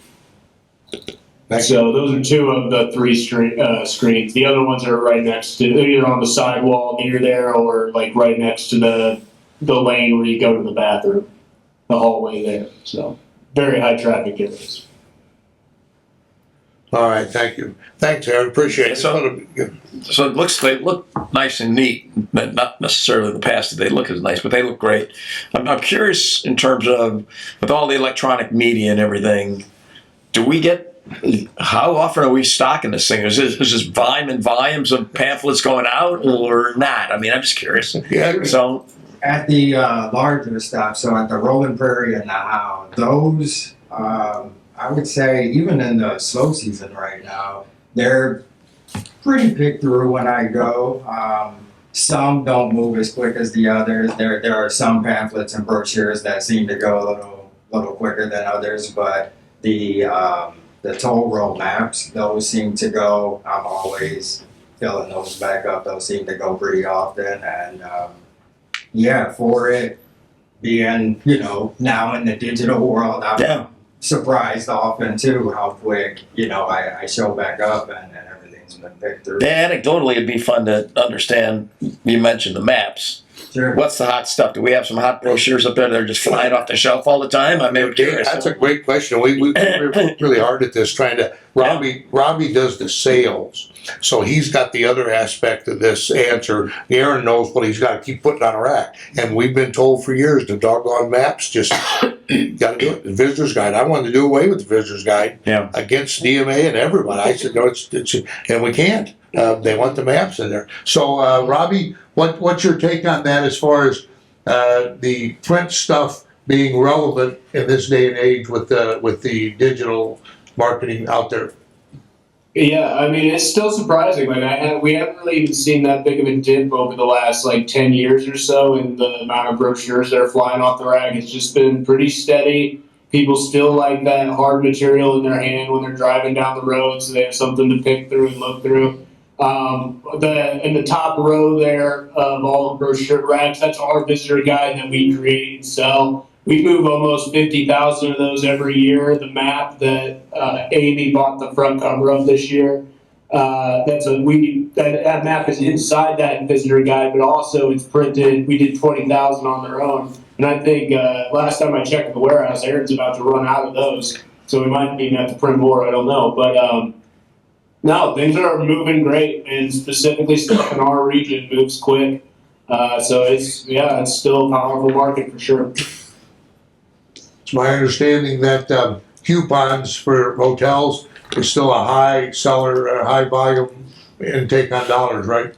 So those are 2 of the 3 screens. The other ones are right next to, either on the sidewall near there, or like right next to the lane where you go to the bathroom, the hallway there. So very high traffic areas. All right, thank you. Thanks, Aaron. Appreciate it. So they look nice and neat, but not necessarily the past that they look as nice, but they look great. I'm curious in terms of, with all the electronic media and everything, how often are we stocking this thing? Is this volumes of pamphlets going out or not? I mean, I'm just curious. Yeah. So at the larger stuff, so at the Rolling Prairie and the Howe, those, I would say, even in the slow season right now, they're pretty picked through when I go. Some don't move as quick as the others. There are some pamphlets and brochures that seem to go a little quicker than others, but the toll road maps, those seem to go. I'm always filling those back up. Those seem to go pretty often, and yeah, for it being, now in the digital world, I'm surprised often too how quick, I show back up and everything's been picked through. Yeah, anecdotally, it'd be fun to understand. You mentioned the maps. Sure. What's the hot stuff? Do we have some hot brochures up there that are just flying off the shelf all the time? I'm curious. That's a great question. We work really hard at this, trying to. Robbie does the sales, so he's got the other aspect of this answer. Aaron knows what he's got to keep putting on a rack, and we've been told for years the doggone maps just got to do it. The visitor's guide. I wanted to do away with the visitor's guide against DMA and everyone. I said no, it's and we can't. They want the maps in there. So Robbie, what's your take on that as far as the print stuff being relevant in this day and age with the digital marketing out there? Yeah, I mean, it's still surprising. Like we haven't really even seen that big of a dip over the last 10 years or so in the amount of brochures that are flying off the rack. It's just been pretty steady. People still like that hard material in their hand when they're driving down the road, so they have something to pick through and look through. In the top row there of all the brochure racks, that's our visitor guide that we create and sell. We move almost 50,000 of those every year. The map that Amy bought the front cover of this year, that map is inside that visitor guide, but also it's printed. We did 20,000 on their own, and I think last time I checked the warehouse, Aaron's about to run out of those, so we might even have to print more. I don't know, but No, things are moving great, and specifically stuff in our region moves quick. So it's still a powerful market for sure. It's my understanding that coupons for hotels is still a high seller, high volume intake on dollars, right?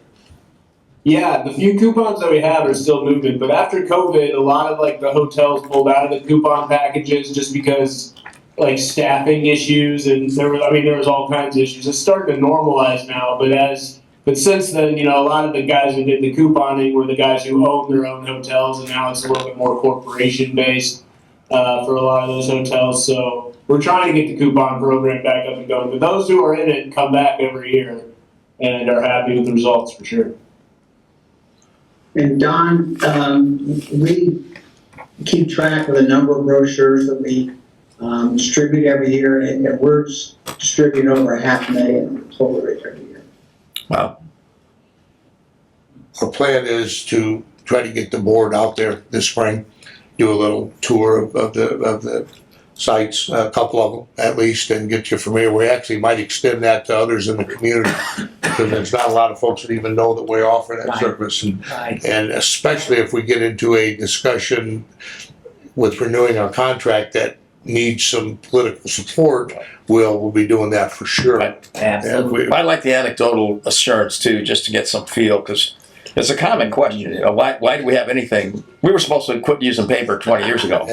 Yeah, the few coupons that we have are still moving, but after COVID, a lot of like the hotels pulled out of the coupon packages just because like staffing issues, and there was all kinds of issues. It's starting to normalize now, but since then, a lot of the guys who did the couponing were the guys who own their own hotels, and now it's a little bit more corporation based for a lot of those hotels. So we're trying to get the coupon program back up and going, but those who are in it come back every year and are happy with the results for sure. And Don, we keep track of the number of brochures that we distribute every year, and we're distributing over 500,000 total every year. Wow. Our plan is to try to get the board out there this spring, do a little tour of the sites, a couple of them at least, and get you familiar. We actually might extend that to others in the community, because there's not a lot of folks that even know that we offer that service. And especially if we get into a discussion with renewing our contract that needs some political support, we'll be doing that for sure. Absolutely. I like the anecdotal assurance too, just to get some feel, because it's a common question. Why do we have anything? We were supposed to quit using paper 20 years ago.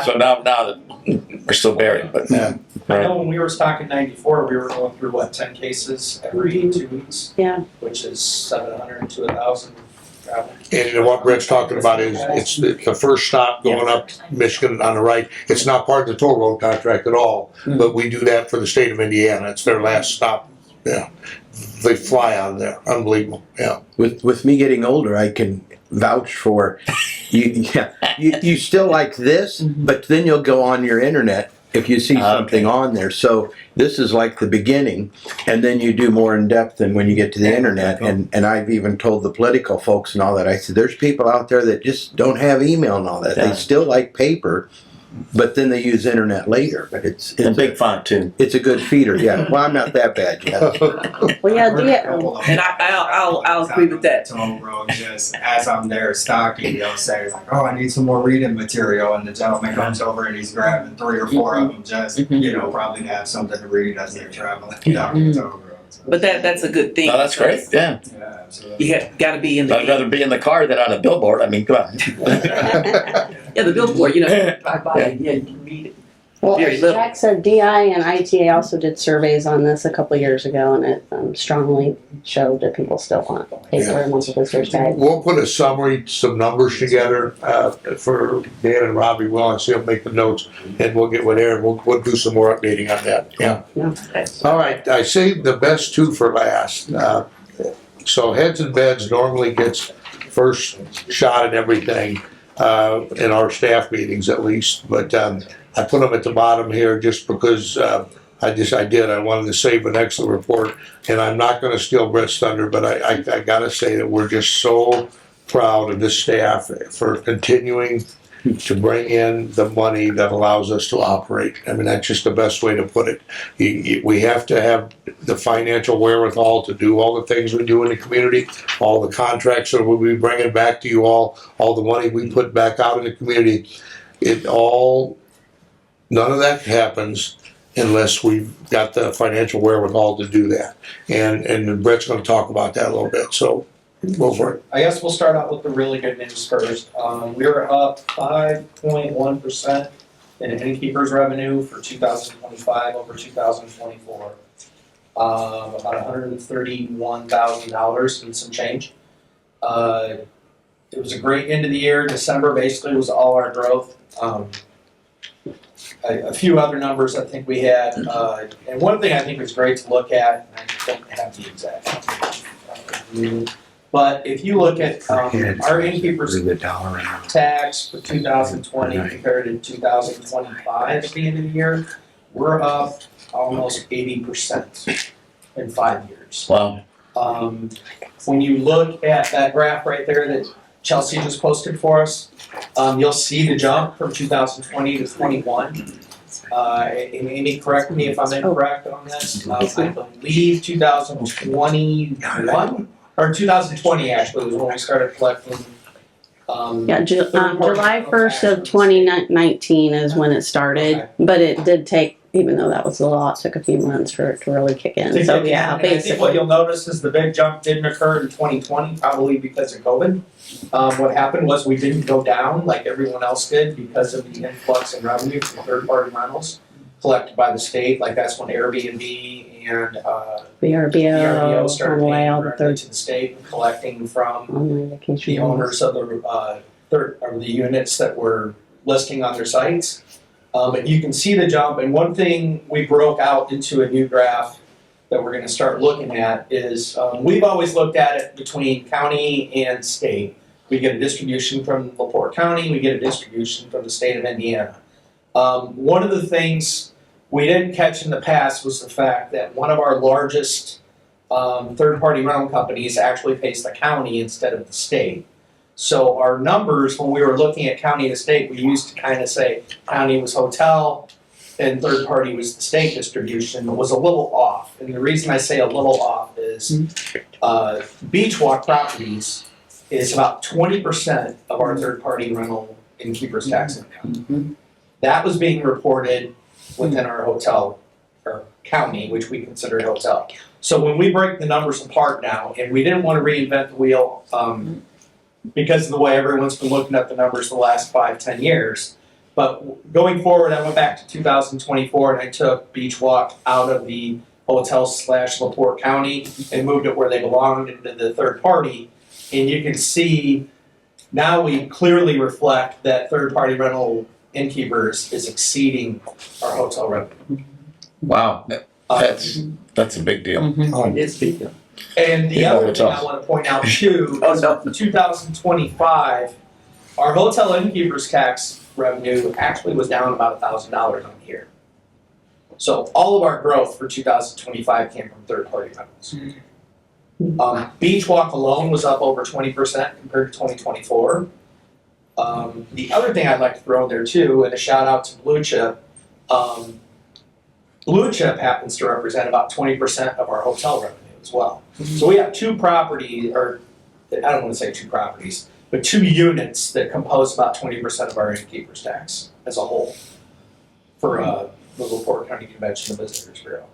So now that we're still buried. But I know when we were stock in '94, we were going through 10 cases every 2 weeks. Yeah. Which is 700 to 1,000. And what Brett's talking about is it's the first stop going up Michigan on the right. It's not part of the toll road contract at all, but we do that for the state of Indiana. It's their last stop. Yeah, they fly out of there. Unbelievable. Yeah. With me getting older, I can vouch for you. Yeah, you still like this, but then you'll go on your internet if you see something on there. So this is like the beginning, and then you do more in depth than when you get to the internet. And I've even told the political folks and all that. I said, there's people out there that just don't have email and all that. They still like paper, but then they use internet later. But it's a big font too. It's a good feeder. Yeah. Well, I'm not that bad yet. Well, yeah, and I'll agree with that. Toll road, just as I'm there stocking, they'll say like, "Oh, I need some more reading material," and the gentleman comes over and he's grabbing 3 or 4 of them, just probably to have something to read as they're traveling down the toll road. But that's a good thing. Oh, that's great. Yeah. You got to be in the. I'd rather be in the car than on a billboard. I mean, come on. Yeah, the billboard. Drive by and you can read it. Well, Very as little. Jack said, DI and ITA also did surveys on this a couple years ago, and it strongly showed that people still want paper and want the visitor's guide. We'll put a summary, some numbers together for Dan and Robbie. Well, and see them make the notes, and we'll get with Aaron. We'll do some more updating on that. Yeah. All right. I saved the best 2 for last. So Heads and Beds normally gets first shot at everything in our staff meetings, at least. But I put them at the bottom here just because I wanted to save an excellent report, and I'm not going to steal Brett's thunder, but I got to say that we're just so proud of this staff for continuing to bring in the money that allows us to operate. I mean, that's just the best way to put it. We have to have the financial wherewithal to do all the things we do in the community, all the contracts that we'll be bringing back to you all the money we put back out in the community. None of that happens unless we've got the financial wherewithal to do that. And Brett's going to talk about that a little bit. So go for it. I guess we'll start out with the really good news first. We were up 5.1% in innkeeper's revenue for 2025 over 2024. About $131,000 and some change. It was a great end of the year. December basically was all our growth. A few other numbers I think we had, and one thing I think was great to look at, and I don't have the exact number, but if you look at our innkeepers tax for 2020 compared to 2025 at the end of the year, we're up almost 80% in 5 years. Wow. When you look at that graph right there that Chelsea just posted for us, you'll see the jump from 2020 to 21. And Amy, correct me if I'm incorrect on on this. I believe 2021, or 2020 actually, was when we started collecting. Yeah, July 1st of 2019 is when it started, Okay. but it did take, even though that was a lot, it took a few months for it to really kick in. To So kick in. yeah, And I think what basically. you'll notice is the big jump didn't occur in 2020, probably because of COVID. What happened was we didn't go down like everyone else did because of the influx in revenue from third-party rentals collected by the state. Like that's when Airbnb and VRBO, started away paying all the directly third to the state and collecting from online vacation. the owners of the the units that were listing on their sites. But you can see the jump, and one thing we broke out into a new graph that we're gonna start looking at is, we've always looked at it between county and state. We get a distribution from LaPorte County, we get a distribution from the state of Indiana. One of the things we didn't catch in the past was the fact that one of our largest third-party rental companies actually pays the county instead of the state. So our numbers, when we were looking at county to state, we used to kind of say county was hotel and third party was the state distribution, was a little off. And the reason I say a little off is Beach Walk Properties is about 20% of our third party rental innkeeper's tax income. That was being reported within our hotel or county, which we considered hotel. So when we break the numbers apart now, and we didn't want to reinvent the wheel, because of the way everyone's been looking at the numbers the last 5-10 years. But going forward, I went back to 2024 and I took Beach Walk out of the hotel / LaPorte County and moved it where they belonged into the third party. And you can see now we clearly reflect that third party rental innkeepers is exceeding our hotel revenue. Wow, that's a big deal. It's big. And the other thing I want to point out too, is in 2025, our hotel innkeepers tax revenue actually was down about $1,000 on the year. So all of our growth for 2025 came from third-party rentals. Beach Walk alone was up over 20% compared to 2024. The other thing I'd like to throw in there too, and a shout out to Blue Chip. Blue Chip happens to represent about 20% of our hotel revenue as well. So we have two properties, or I don't want to say two properties, but two units that compose about 20% of our innkeeper's tax as a whole for the LaPorte County Convention and Visitors Bureau.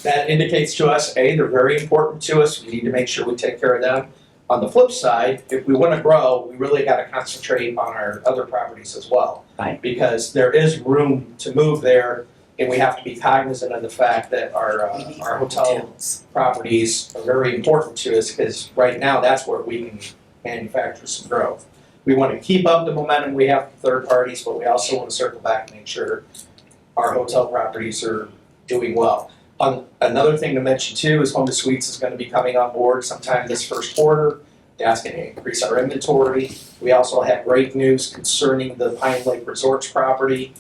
That indicates to us, A, they're very important to us. We need to make sure we take care of them. On the flip side, if we want to grow, we really got to concentrate on our other properties as well. Right. Because there is room to move there, and we have to be cognizant of the fact that our hotel properties are very important to us, because right now that's where we can manufacture some growth. We want to keep up the momentum we have with third parties, but we also want to circle back and make sure our hotel properties are doing well. Another thing to mention too is Home to Suites is going to be coming on board sometime this first quarter. That's going to increase our inventory. We also have great news concerning the Pine Lake Resorts property.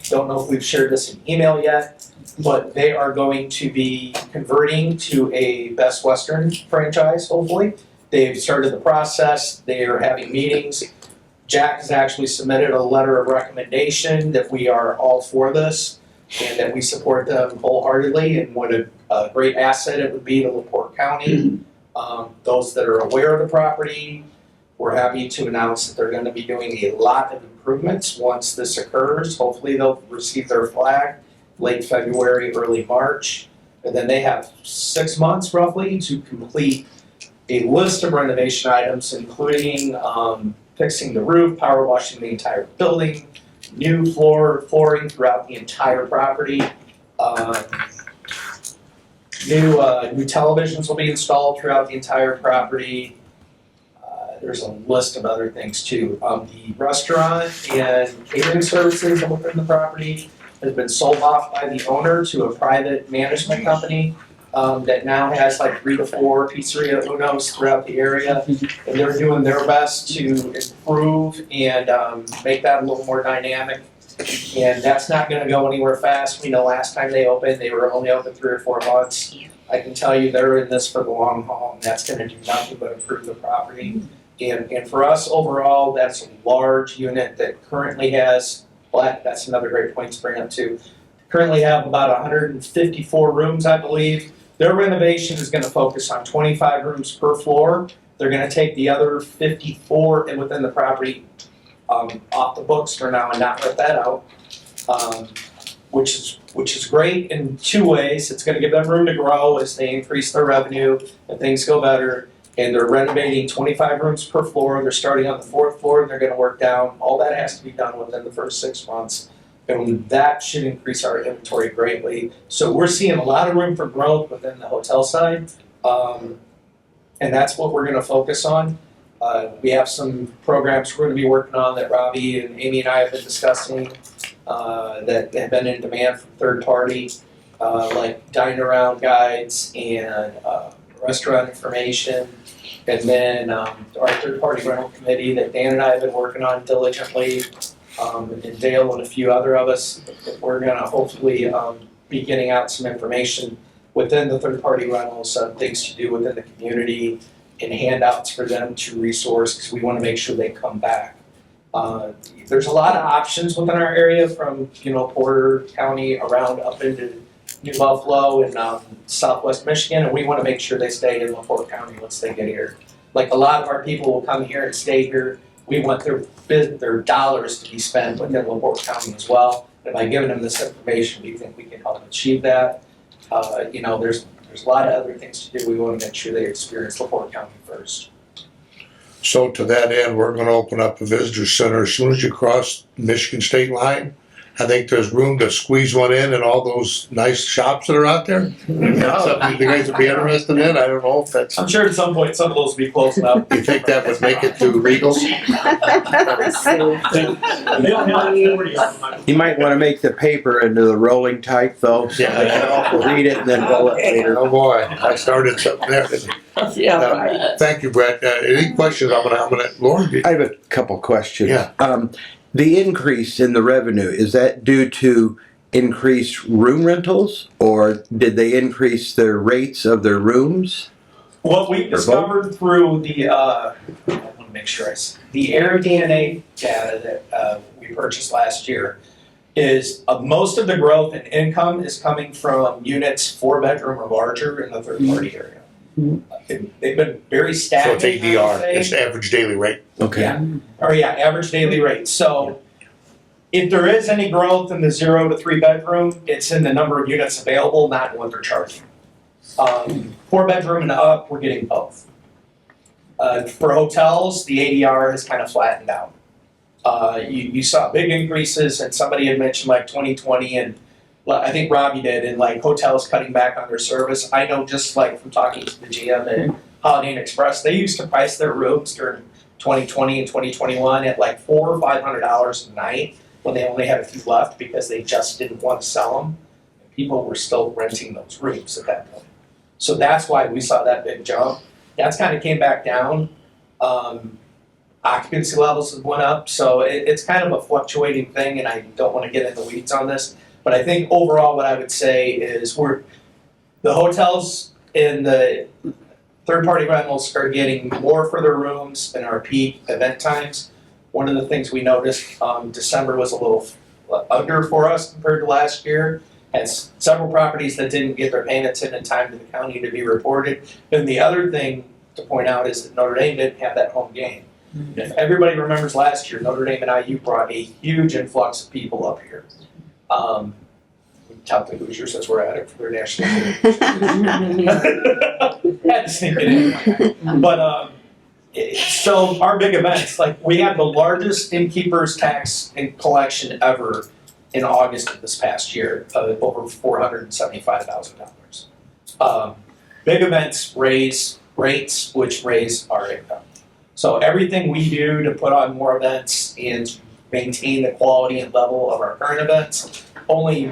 Don't know if we've shared this in email yet, but they are going to be converting to a Best Western franchise, hopefully. They've started the process. They are having meetings. Jack has actually submitted a letter of recommendation that we are all for this and that we support them wholeheartedly, and what a great asset it would be to LaPorte County. Those that are aware of the property, we're happy to announce that they're going to be doing a lot of improvements once this occurs. Hopefully they'll receive their flag late February, early March, and then they have 6 months roughly to complete a list of renovation items, including fixing the roof, power washing the entire building, new flooring throughout the entire property. New televisions will be installed throughout the entire property. There's a list of other things too. The restaurant and catering services within the property has been sold off by the owner to a private management company that now has like 3 to 4 pizzeria unos throughout the area, and they're doing their best to improve and make that a little more dynamic. And that's not going to go anywhere fast. We know last time they opened, they were only open 3 or 4 months. I can tell you they're in this for the long haul, and that's going to do nothing but improve the property. And for us overall, that's a large unit that currently has, well, that's another great point to bring up too. currently have about 154 rooms, I believe. Their renovation is gonna focus on 25 rooms per floor. They're gonna take the other 54 and within the property off the books for now and not let that out. Which is great in two ways. It's gonna give them room to grow as they increase their revenue and things go better. And they're renovating 25 rooms per floor. They're starting on the 4th floor, they're gonna work down. All that has to be done within the first 6 months. And that should increase our inventory greatly. So we're seeing a lot of room for growth within the hotel side. And that's what we're gonna focus on. We have some programs we're gonna be working on that Robbie and Amy and I have been discussing that have been in demand from third party, like dine around guides and restaurant information. And then our third party rental committee that Dan and I have been working on diligently, and Dale and a few other of us, we're gonna hopefully be getting out some information within the third party rentals, things to do within the community and handouts for them to resource, because we wanna make sure they come back. There's a lot of options within our area from, Porter County around up into New Buffalo and Southwest Michigan, and we want to make sure they stay in LaPorte County once they get here. Like a lot of our people will come here and stay here. We want their dollars to be spent within LaPorte County as well. And by giving them this information, we think we can help achieve that. There's a lot of other things to do. We want to make sure they experience LaPorte County first. So to that end, we're gonna open up a visitor center as soon as you cross the Michigan state line. I think there's room to squeeze one in all those nice shops that are out there. That's something you guys would be interested in. I don't know if that's. I'm sure at some point some of those will be close enough. You think that would make it to Regal? You might want to make the paper into the rolling type though. Yeah. Read it and then roll it later. Oh boy, I started something there. Thank you, Brett. Any questions? I'm gonna, Lauren. I have a couple questions. Yeah. The increase in the revenue, is that due to increased room rentals, or did they increase their rates of their rooms? What we discovered through the, I want to make sure the Air DNA data that we purchased last year is most of the growth in income is coming from units 4-bedroom or larger in the third party area. They've been very So stagnant. it's ADR, it's average daily rate. Okay. Average daily rate. So if there is any growth in the 0 to 3 bedroom, it's in the number of units available, not in what they're charging. 4-bedroom and up, we're getting both. For hotels, the ADR has kind of flattened out. You saw big increases, and somebody had mentioned like 2020, and I think Robbie did, and like hotels cutting back on their service. I know just like from talking to the GM at Holiday Inn Express, they used to price their rooms during 2020 and 2021 at like $400 or $500 a night when they only had a few left because they just didn't want to sell them. People were still renting those rooms at that point. So that's why we saw that big jump. That's kind of came back down. Occupancy levels have went up, so it's kind of a fluctuating thing, and I don't want to get in the weeds on this. But I think overall what I would say is the hotels and the third-party rentals are getting more for their rooms in our peak event times. One of the things we noticed, December was a little under for us compared to last year. Had several properties that didn't get their payments in time to the county to be reported. And the other thing to point out is that Notre Dame didn't have that home game. If everybody remembers last year, Notre Dame and IU brought a huge influx of people up here. We tout the Hoosiers as we're at it for their national team. Had to sneak it in. But so our big events, like we had the largest innkeeper's tax and collection ever in August of this past year, of over $475,000. Big events raise rates, which raise our income. So everything we do to put on more events and maintain the quality and level of our current events only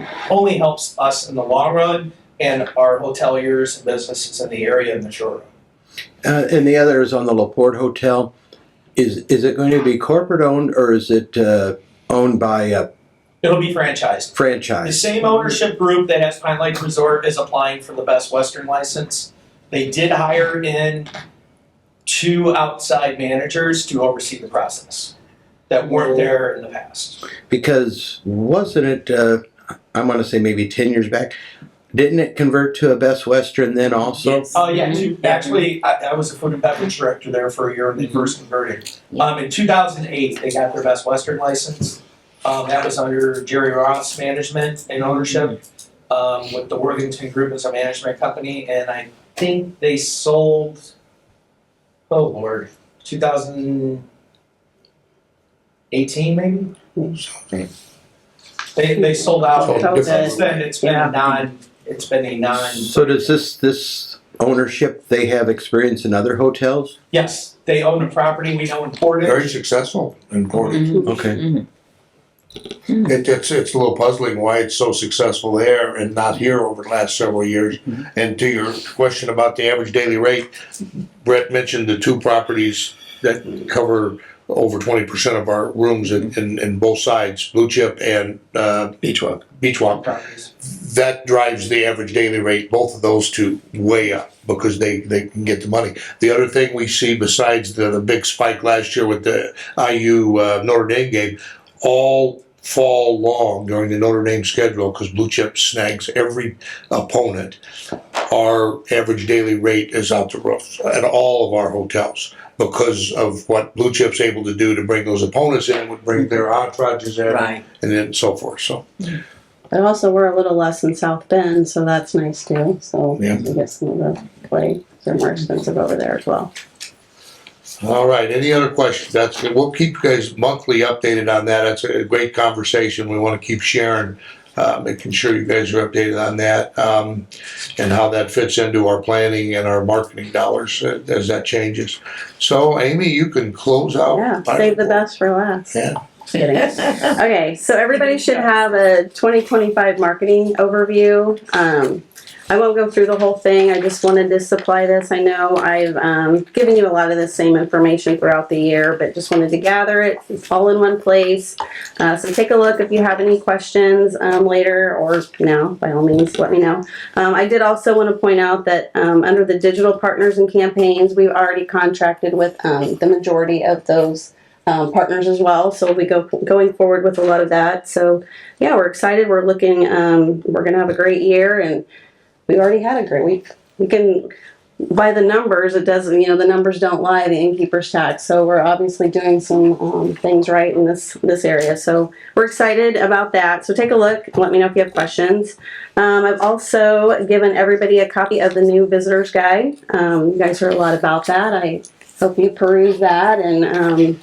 helps us in the long run and our hoteliers and businesses in the area in the short run. And the other is on the LaPorte Hotel. Is it going to be corporate owned, or is it owned by It'll be franchised. The same ownership group that has Pine Lake Resort is applying for the Best Western license. They did hire in 2 outside managers to oversee the process that weren't there in the past. Because wasn't it, I'm going to say maybe 10 years back. Didn't it convert to a Best Western then also? Oh, yeah, actually, I was a food and beverage director there for a year when they first converted. In 2008, they got their Best Western license. That was under Jerry Ross management and ownership, with the Worthington Group as a management company, and I think they sold, 2018 maybe? They sold out, and since then, it's been a non. So does this ownership, they have experience in other hotels? Yes, they own the property, we know in Portage. Very successful in Portage. Okay. It's a little puzzling why it's so successful there and not here over the last several years. And to your question about the average daily rate, Brett mentioned the two properties that cover over 20% of our rooms in both sides, Blue Chip and Beach Walk. That drives the average daily rate, both of those two, way up because they can get the money. The other thing we see besides the big spike last year with the IU Notre Dame game, all fall long during the Notre Dame schedule because Blue Chip snags every opponent. Our average daily rate is out the roof at all of our hotels because of what Blue Chip's able to do to bring those opponents in, would bring their entourages in, and then so forth. So. But also, we're a little less in South Bend, so that's nice too. So we get some of the play. They're more expensive over there as well. All right. Any other questions? That's good. We'll keep you guys monthly updated on that. That's a great conversation. We want to keep sharing, making sure you guys are updated on that, and how that fits into our planning and our marketing dollars as that changes. So, Amy, you can close out. Yeah, save the best for last. Yeah. Okay, so everybody should have a 2025 marketing overview. I won't go through the whole thing. I just wanted to supply this. I know I've given you a lot of the same information throughout the year, but just wanted to gather it. It's all in one place. So take a look if you have any questions later or now, by all means, let me know. I did also want to point out that under the digital partners and campaigns, we've already contracted with the majority of those partners as well. So we'll be going forward with a lot of that. So yeah, we're excited. We're looking, we're going to have a great year, and we already had a great week. We can, by the numbers, it doesn't, the numbers don't lie, the innkeeper's tax. So we're obviously doing some things right in this area. So we're excited about that. So take a look. Let me know if you have questions. I've also given everybody a copy of the new visitor's guide. You guys heard a lot about that. I hope you peruse that and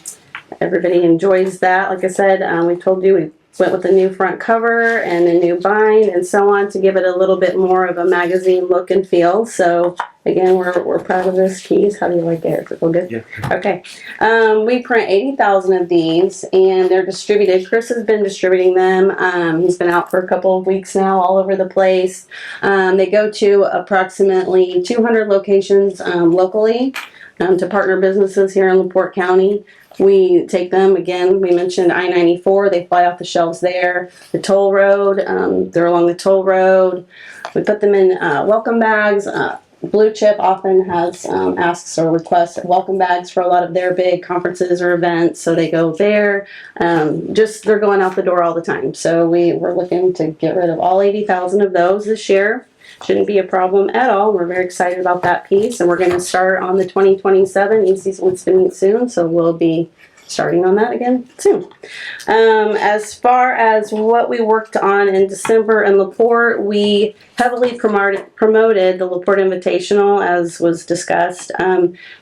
everybody enjoys that. Like I said, we told you we went with a new front cover and a new bind and so on to give it a little bit more of a magazine look and feel. So again, we're proud of this. Keys, how do you like it? Does it feel good? Yeah. Okay. We print 80,000 of these and they're distributed. Chris has been distributing them. He's been out for a couple of weeks now all over the place. They go to approximately 200 locations locally to partner businesses here in LaPorte County. We take them, again, we mentioned I-94, they fly off the shelves there. The toll road, they're along the toll road. We put them in welcome bags. Blue Chip often has asks or requests welcome bags for a lot of their big conferences or events, so they go there. They're going out the door all the time. So we're looking to get rid of all 80,000 of those this year. Shouldn't be a problem at all. We're very excited about that piece, and we're going to start on the 2027. ECC wants to meet soon, so we'll be starting on that again soon. As far as what we worked on in December in LaPorte, we heavily promoted the LaPorte Invitational, as was discussed.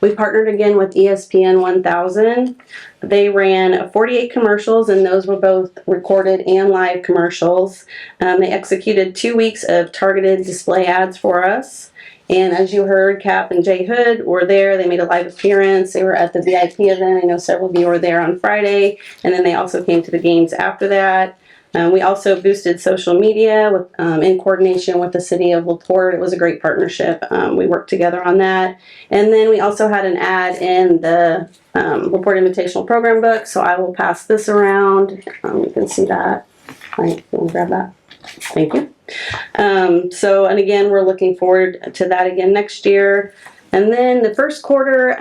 We partnered again with ESPN 1000. They ran 48 commercials, and those were both recorded and live commercials. They executed 2 weeks of targeted display ads for us. And as you heard, Cap and Jay Hood were there. They made a live appearance. They were at the VIP event. I know several of you were there on Friday. And then they also came to the games after that. We also boosted social media with, in coordination with the city of LaPorte. It was a great partnership. We worked together on that. And then we also had an ad in the LaPorte Invitational Program book. So I will pass this around. You can see that. All right, you want to grab that? Thank you. And again, we're looking forward to that again next year. And then the first quarter,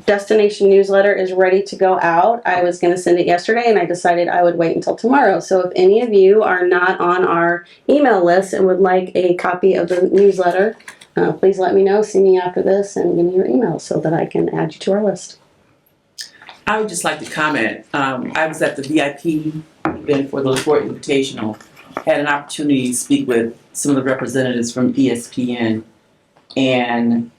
destination newsletter is ready to go out. I was going to send it yesterday and I decided I would wait until tomorrow. So if any of you are not on our email list and would like a copy of the newsletter, please let me know. See me after this and give me your email so that I can add you to our list. I would just like to comment. I was at the VIP event for the LaPorte Invitational, had an opportunity to speak with some of the representatives from ESPN, and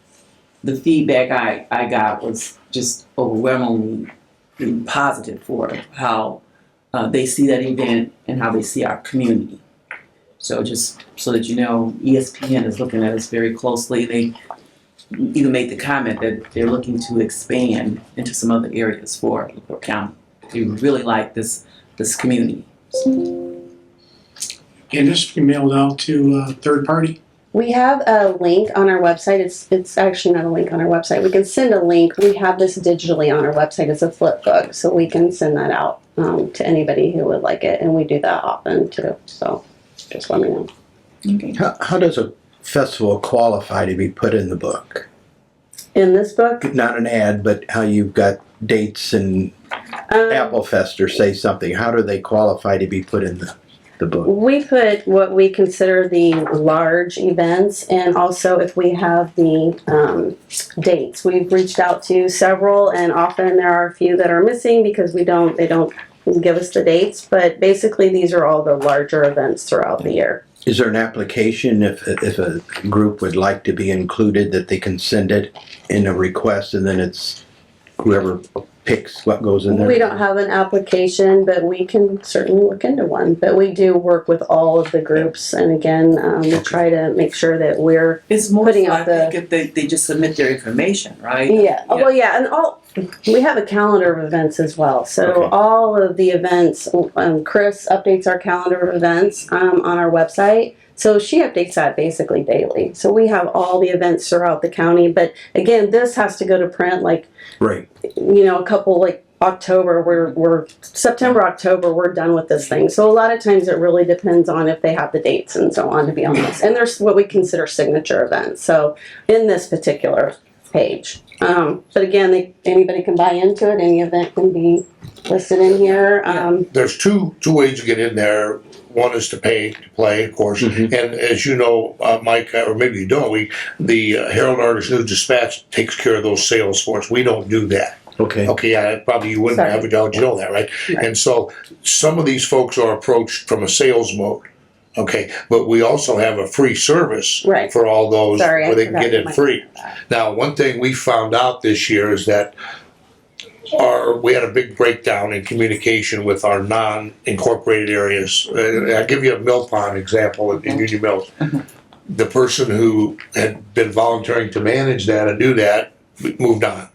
the feedback I got was just overwhelmingly positive for how they see that event and how they see our community. So just so that you know, ESPN is looking at us very closely. They even made the comment that they're looking to expand into some other areas for LaPorte County. They really like this community. Can this be mailed out to a third party? We have a link on our website. It's actually not a link on our website. We can send a link. We have this digitally on our website as a flip book, so we can send that out to anybody who would like it, and we do that often too. So just let me know. Okay. How does a festival qualify to be put in the book? In this book? Not an ad, but how you've got dates and Apple Fest or say something. How do they qualify to be put in the book? We put what we consider the large events, and also if we have the dates. We've reached out to several, and often there are a few that are missing because they don't give us the dates, but basically these are all the larger events throughout the year. Is there an application if a group would like to be included that they can send it in a request and then it's whoever picks what goes in there? We don't have an application, but we can certainly look into one. But we do work with all of the groups, and again, we try to make sure that we're putting out the. I think if they just submit their information, right? Yeah. Oh, well, yeah, and we have a calendar of events as well. So all of the events, Chris updates our calendar of events on our website. So she updates that basically daily. So we have all the events throughout the county. But again, this has to go to print like, right. A couple like October, we're September, October, we're done with this thing. So a lot of times it really depends on if they have the dates and so on to be on this. And there's what we consider signature events. So in this particular page. But again, anybody can buy into it. Any event can be listed in here. There's two ways to get in there. One is to pay to play, of course, and as you know, Mike, or maybe you don't, the Herald Argus News Dispatch takes care of those sales for us. We don't do that. Okay. Okay, yeah, probably you wouldn't have it, you know that, right? And so some of these folks are approached from a sales mode. Okay, but we also have a free service for all those where they can get in free. Now, one thing we found out this year is that we had a big breakdown in communication with our non-incorporated areas. I'll give you a Mill Pond example in Union Mills. The person who had been volunteering to manage that and do that moved on,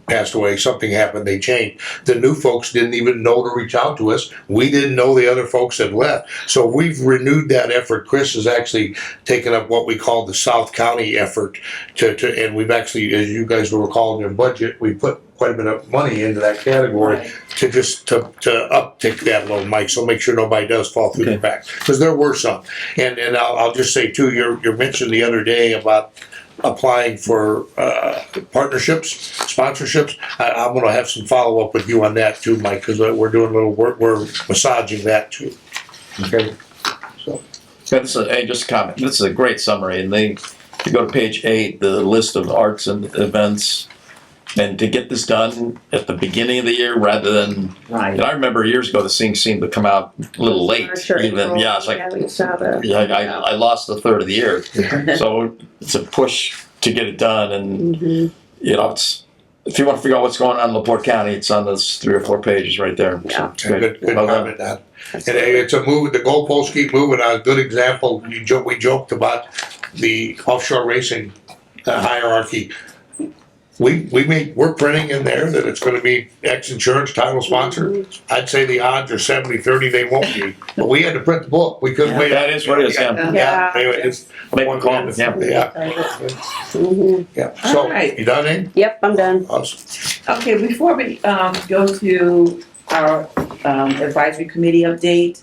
passed away, something happened, they changed. The new folks didn't even know to reach out to us. We didn't know the other folks had left. So we've renewed that effort. Chris has actually taken up what we call the South County effort and we've actually, as you guys will recall in your budget, we put quite a bit of money into that category to uptick that a little, Mike, so make sure nobody does fall through the cracks. Because there were some. And I'll just say too, you mentioned the other day about applying for partnerships, sponsorships. I'm going to have some follow up with you on that too, Mike, because we're doing a little work. We're massaging that too. Okay. So, just a comment. This is a great summary, and if you go to page 8, the list of arts and events, and to get this done at the beginning of the year rather than. Right. And I remember years ago, this thing seemed to come out a little late. Even it's like I lost the third of the year, so it's a push to get it done. And it's if you want to figure out what's going on in LaPorte County, it's on those 3 or 4 pages right there. Yeah. So, good comment. That. And it's a move. The goalposts keep moving. A good example. We joked about the offshore racing hierarchy. We're printing in there that it's going to be X Insurance title sponsor. I'd say the odds are 70-30 they won't be. But we had to print the book. We couldn't wait. That is what it is. Yeah. Anyway, it's one call. Yeah. So, you done, Amy? Yep, I'm done. Awesome. Okay, before we go to our advisory committee update,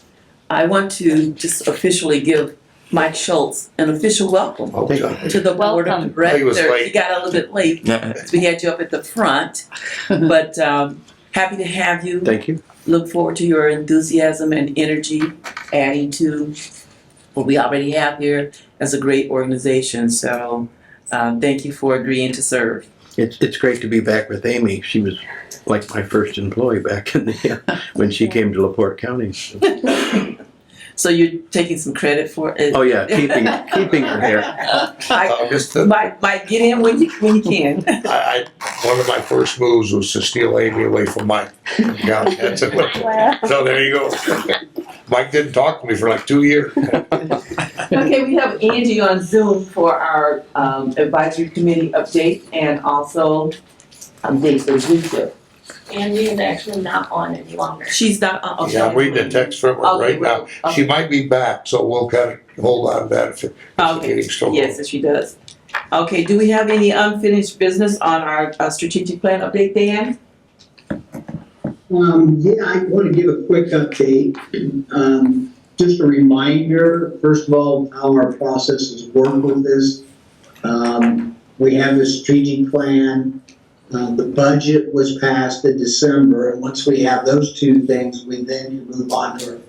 I want to just officially give Mike Schultz, an official welcome to the board of He was directors. late. You got a little bit late. We had you up at the front, but happy to have you. Thank you. Look forward to your enthusiasm and energy adding to what we already have here as a great organization. So thank you for agreeing to serve. It's great to be back with Amy. She was like my first employee back in the when she came to LaPorte County. So you're taking some credit for it? Oh yeah, keeping her hair. Might get in when you can. One of my first moves was to steal Amy away from Mike. So there you go. Mike didn't talk to me for like 2 years. Okay, we have Angie on Zoom for our advisory committee update and also dates for leadership. Angie is actually not on any longer. She's not on. Okay. Yeah, I'm reading the text from her right now. She might be back, so we'll kind of hold on to that if it's getting still. Yes, she does. Okay, do we have any unfinished business on our strategic plan update, Dan? Yeah, I want to give a quick update. Just a reminder, first of all, how our processes work with this. We have the strategic plan. The budget was passed in December, and once we have those two things, we then can move on to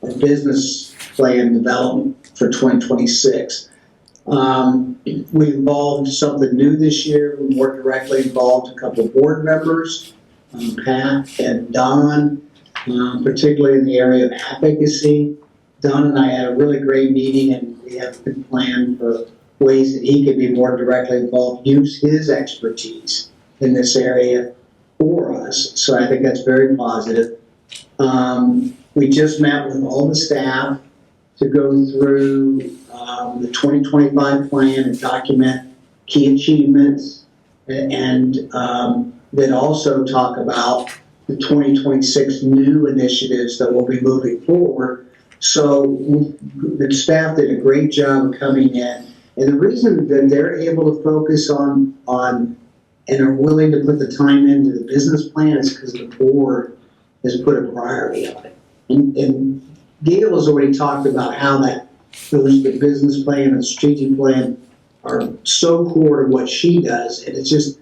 our business plan development for 2026. We involved something new this year. We more directly involved a couple of board members, Pat and Don, particularly in the area of advocacy. Don and I had a really great meeting, and we have a good plan for ways that he can be more directly involved, use his expertise in this area for us. So I think that's very positive. We just met with all the staff to go through the 2025 plan and document key achievements, and then also talk about the 2026 new initiatives that will be moving forward. So the staff did a great job of coming in, and the reason that they're able to focus on and are willing to put the time into the business plan is because the board has put a priority on it. And Gail has already talked about how the business plan and the strategic plan are so core to what she does, and it's just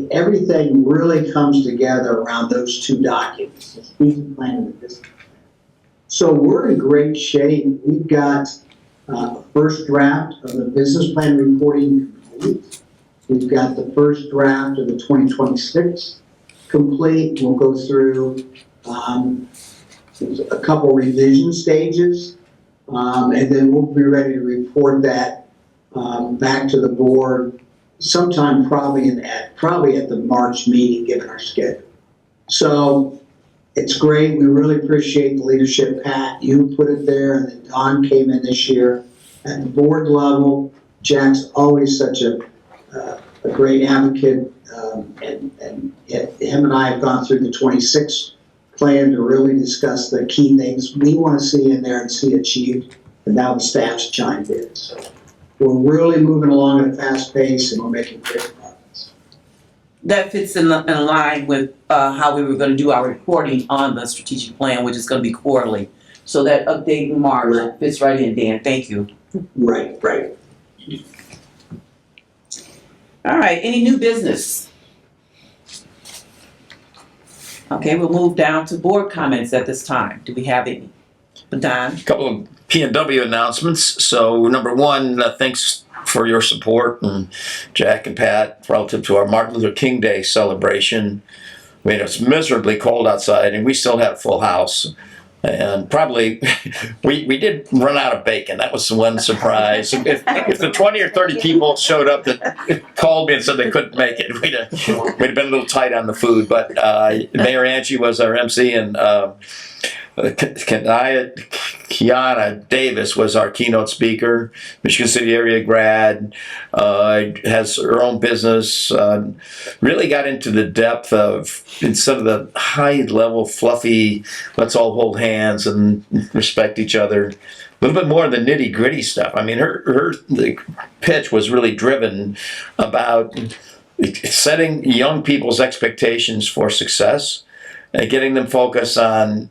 everything really comes together around those two documents, the strategic plan and the business plan. So we're in great shape. We've got a first draft of the business plan reporting complete. We've got the first draft of the 2026 complete. We'll go through a couple revision stages, and then we'll be ready to report that back to the board sometime probably at the March meeting, given our schedule. So it's great. We really appreciate the leadership, Pat. You put it there, and then Don came in this year at the board level. Jack's always such a great advocate, and him and I have gone through the 26 plan to really discuss the key things we want to see in there and see achieved, and now the staff's chimed in. So we're really moving along at a fast pace, and we're making great progress. That fits in line with how we were going to do our reporting on the strategic plan, which is going to be quarterly. So that update in March fits right in, Dan. Thank you. Right. All right, any new business? Okay, we'll move down to board comments at this time. Do we have any? Don? A couple of P&W announcements. So number one, thanks for your support, and Jack and Pat, relative to our Martin Luther King Day celebration. I mean, it's miserably cold outside, and we still had a full house. And probably, we did run out of bacon. That was the one surprise. If the 20 or 30 people showed up that called me and said they couldn't make it, we'd have been a little tight on the food. But Mayor Angie was our MC, and Kiana Davis was our keynote speaker. Michigan City area grad, has her own business, really got into the depth of, instead of the high level fluffy, let's all hold hands and respect each other, a little bit more of the nitty gritty stuff. I mean, the pitch was really driven about setting young people's expectations for success, getting them focused on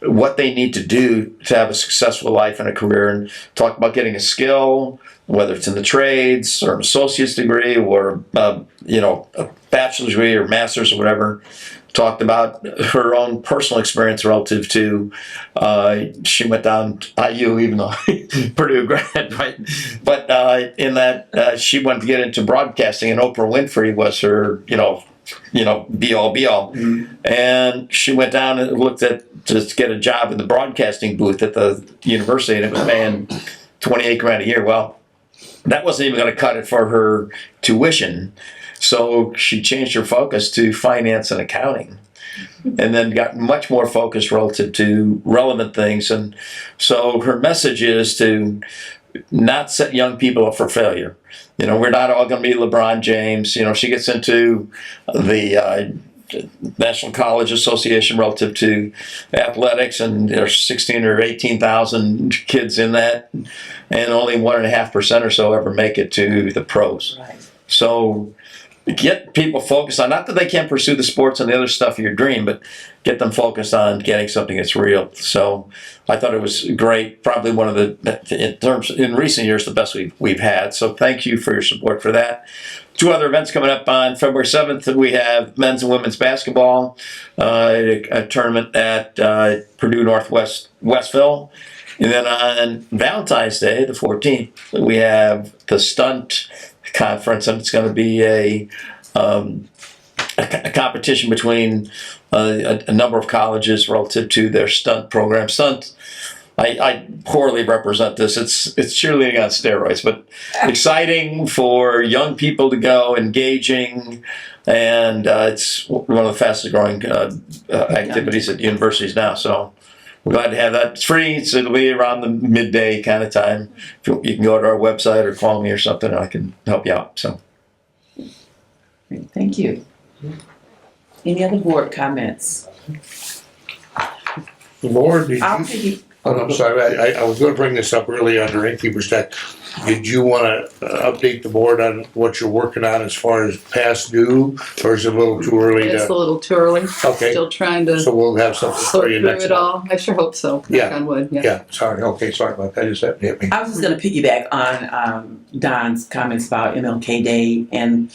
what they need to do to have a successful life and a career, and talked about getting a skill, whether it's in the trades or an associate's degree or a bachelor's degree or master's or whatever. Talked about her own personal experience relative to, she went down to IU, even though Purdue grad, right? But in that, she wanted to get into broadcasting, and Oprah Winfrey was her, be all be all. Mm-hmm. And she went down and looked to get a job in the broadcasting booth at the university, and it was paying $28,000 a year. Well, that wasn't even going to cut it for her tuition. So she changed her focus to finance and accounting, and then got much more focused relative to relevant things. And so her message is to not set young people up for failure. We're not all going to be LeBron James. She gets into the National College Association relative to athletics, and there's 16 or 18,000 kids in that, and only 1.5% or so ever make it to the pros. Right. So get people focused on, not that they can't pursue the sports and the other stuff of your dream, but get them focused on getting something that's real. So I thought it was great, probably one of the, in recent years, the best we've had. So thank you for your support for that. 2 other events coming up on February 7th. We have men's and women's basketball, a tournament at Purdue Northwest Westville. And then on Valentine's Day, the 14th, we have the Stunt Conference, and it's going to be a competition between a number of colleges relative to their stunt program. Stunt, I poorly represent this. It's cheerleading on steroids, but exciting for young people to go, engaging, and it's one of the fastest growing activities at universities now. So we're glad to have that. It's free, so it'll be around the midday kind of time. You can go to our website or call me or something, and I can help you out. So, great, thank you. Any other board comments? Lord, I'm sorry. I was going to bring this up earlier under innkeeper's deck. Did you want to update the board on what you're working on as far as past due, or is it a little too early? It's a little too early. Okay. Still trying to So we'll have something for you next it all. I sure hope so. Yeah. Knock on wood. Yeah. Sorry. Okay. Sorry about that. Just that hit me. I was just going to piggyback on Don's comments about MLK Day and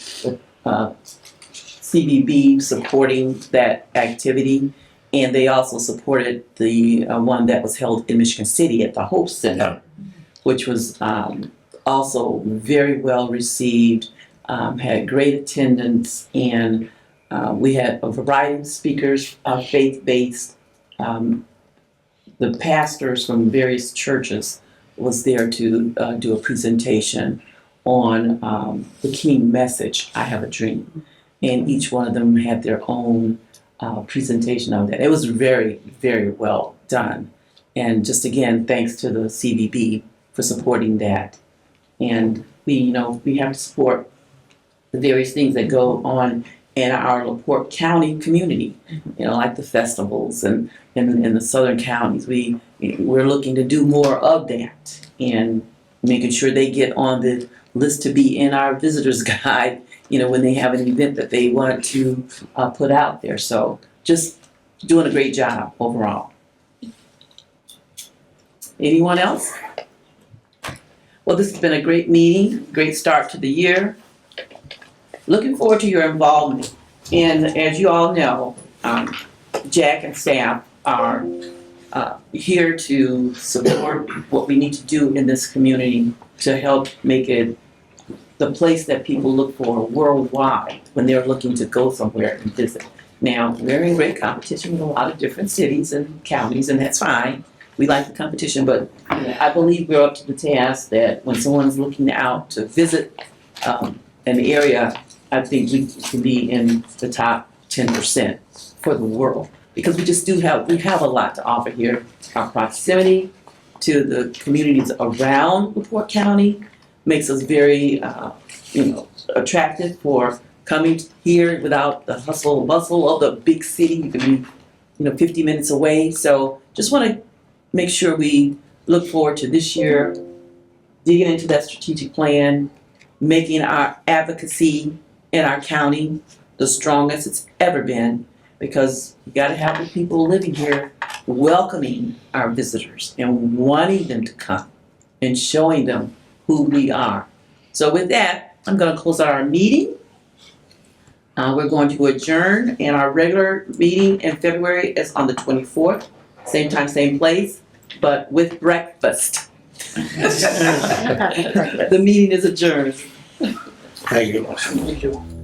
CBB supporting that activity. And they also supported the one that was held in Michigan City at the Hope Center, which was also very well received, had great attendance, and we had a variety of speakers, faith-based. The pastors from various churches was there to do a presentation on the King message, I Have a Dream. And each one of them had their own presentation of that. It was very, very well done. And just again, thanks to the CVB for supporting that. And we have to support the various things that go on in our LaPorte County community, like the festivals and in the southern counties. We're looking to do more of that and making sure they get on the list to be in our visitors guide, when they have an event that they want to put out there. So just doing a great job overall. Anyone else? Well, this has been a great meeting, great start to the year. Looking forward to your involvement. And as you all know, Jack and staff are here to support what we need to do in this community to help make it the place that people look for worldwide when they're looking to go somewhere and visit. Now, we're in great competition with a lot of different cities and counties, and that's fine. We like the competition, but I believe we're up to the task that when someone's looking out to visit an area, I think we can be in the top 10% for the world, because we have a lot to offer here. Our proximity to the communities around LaPorte County makes us very, attractive for coming here without the hustle and bustle of the big city. You can be, 50 minutes away. So just want to make sure we look forward to this year, digging into that strategic plan, making our advocacy in our county the strongest it's ever been, because we gotta have the people living here welcoming our visitors and wanting them to come and showing them who we are. So with that, I'm gonna close out our meeting. We're going to adjourn, and our regular meeting in February is on the 24th, same time, same place, but with breakfast. The meeting is adjourned. Thank you. Thank you.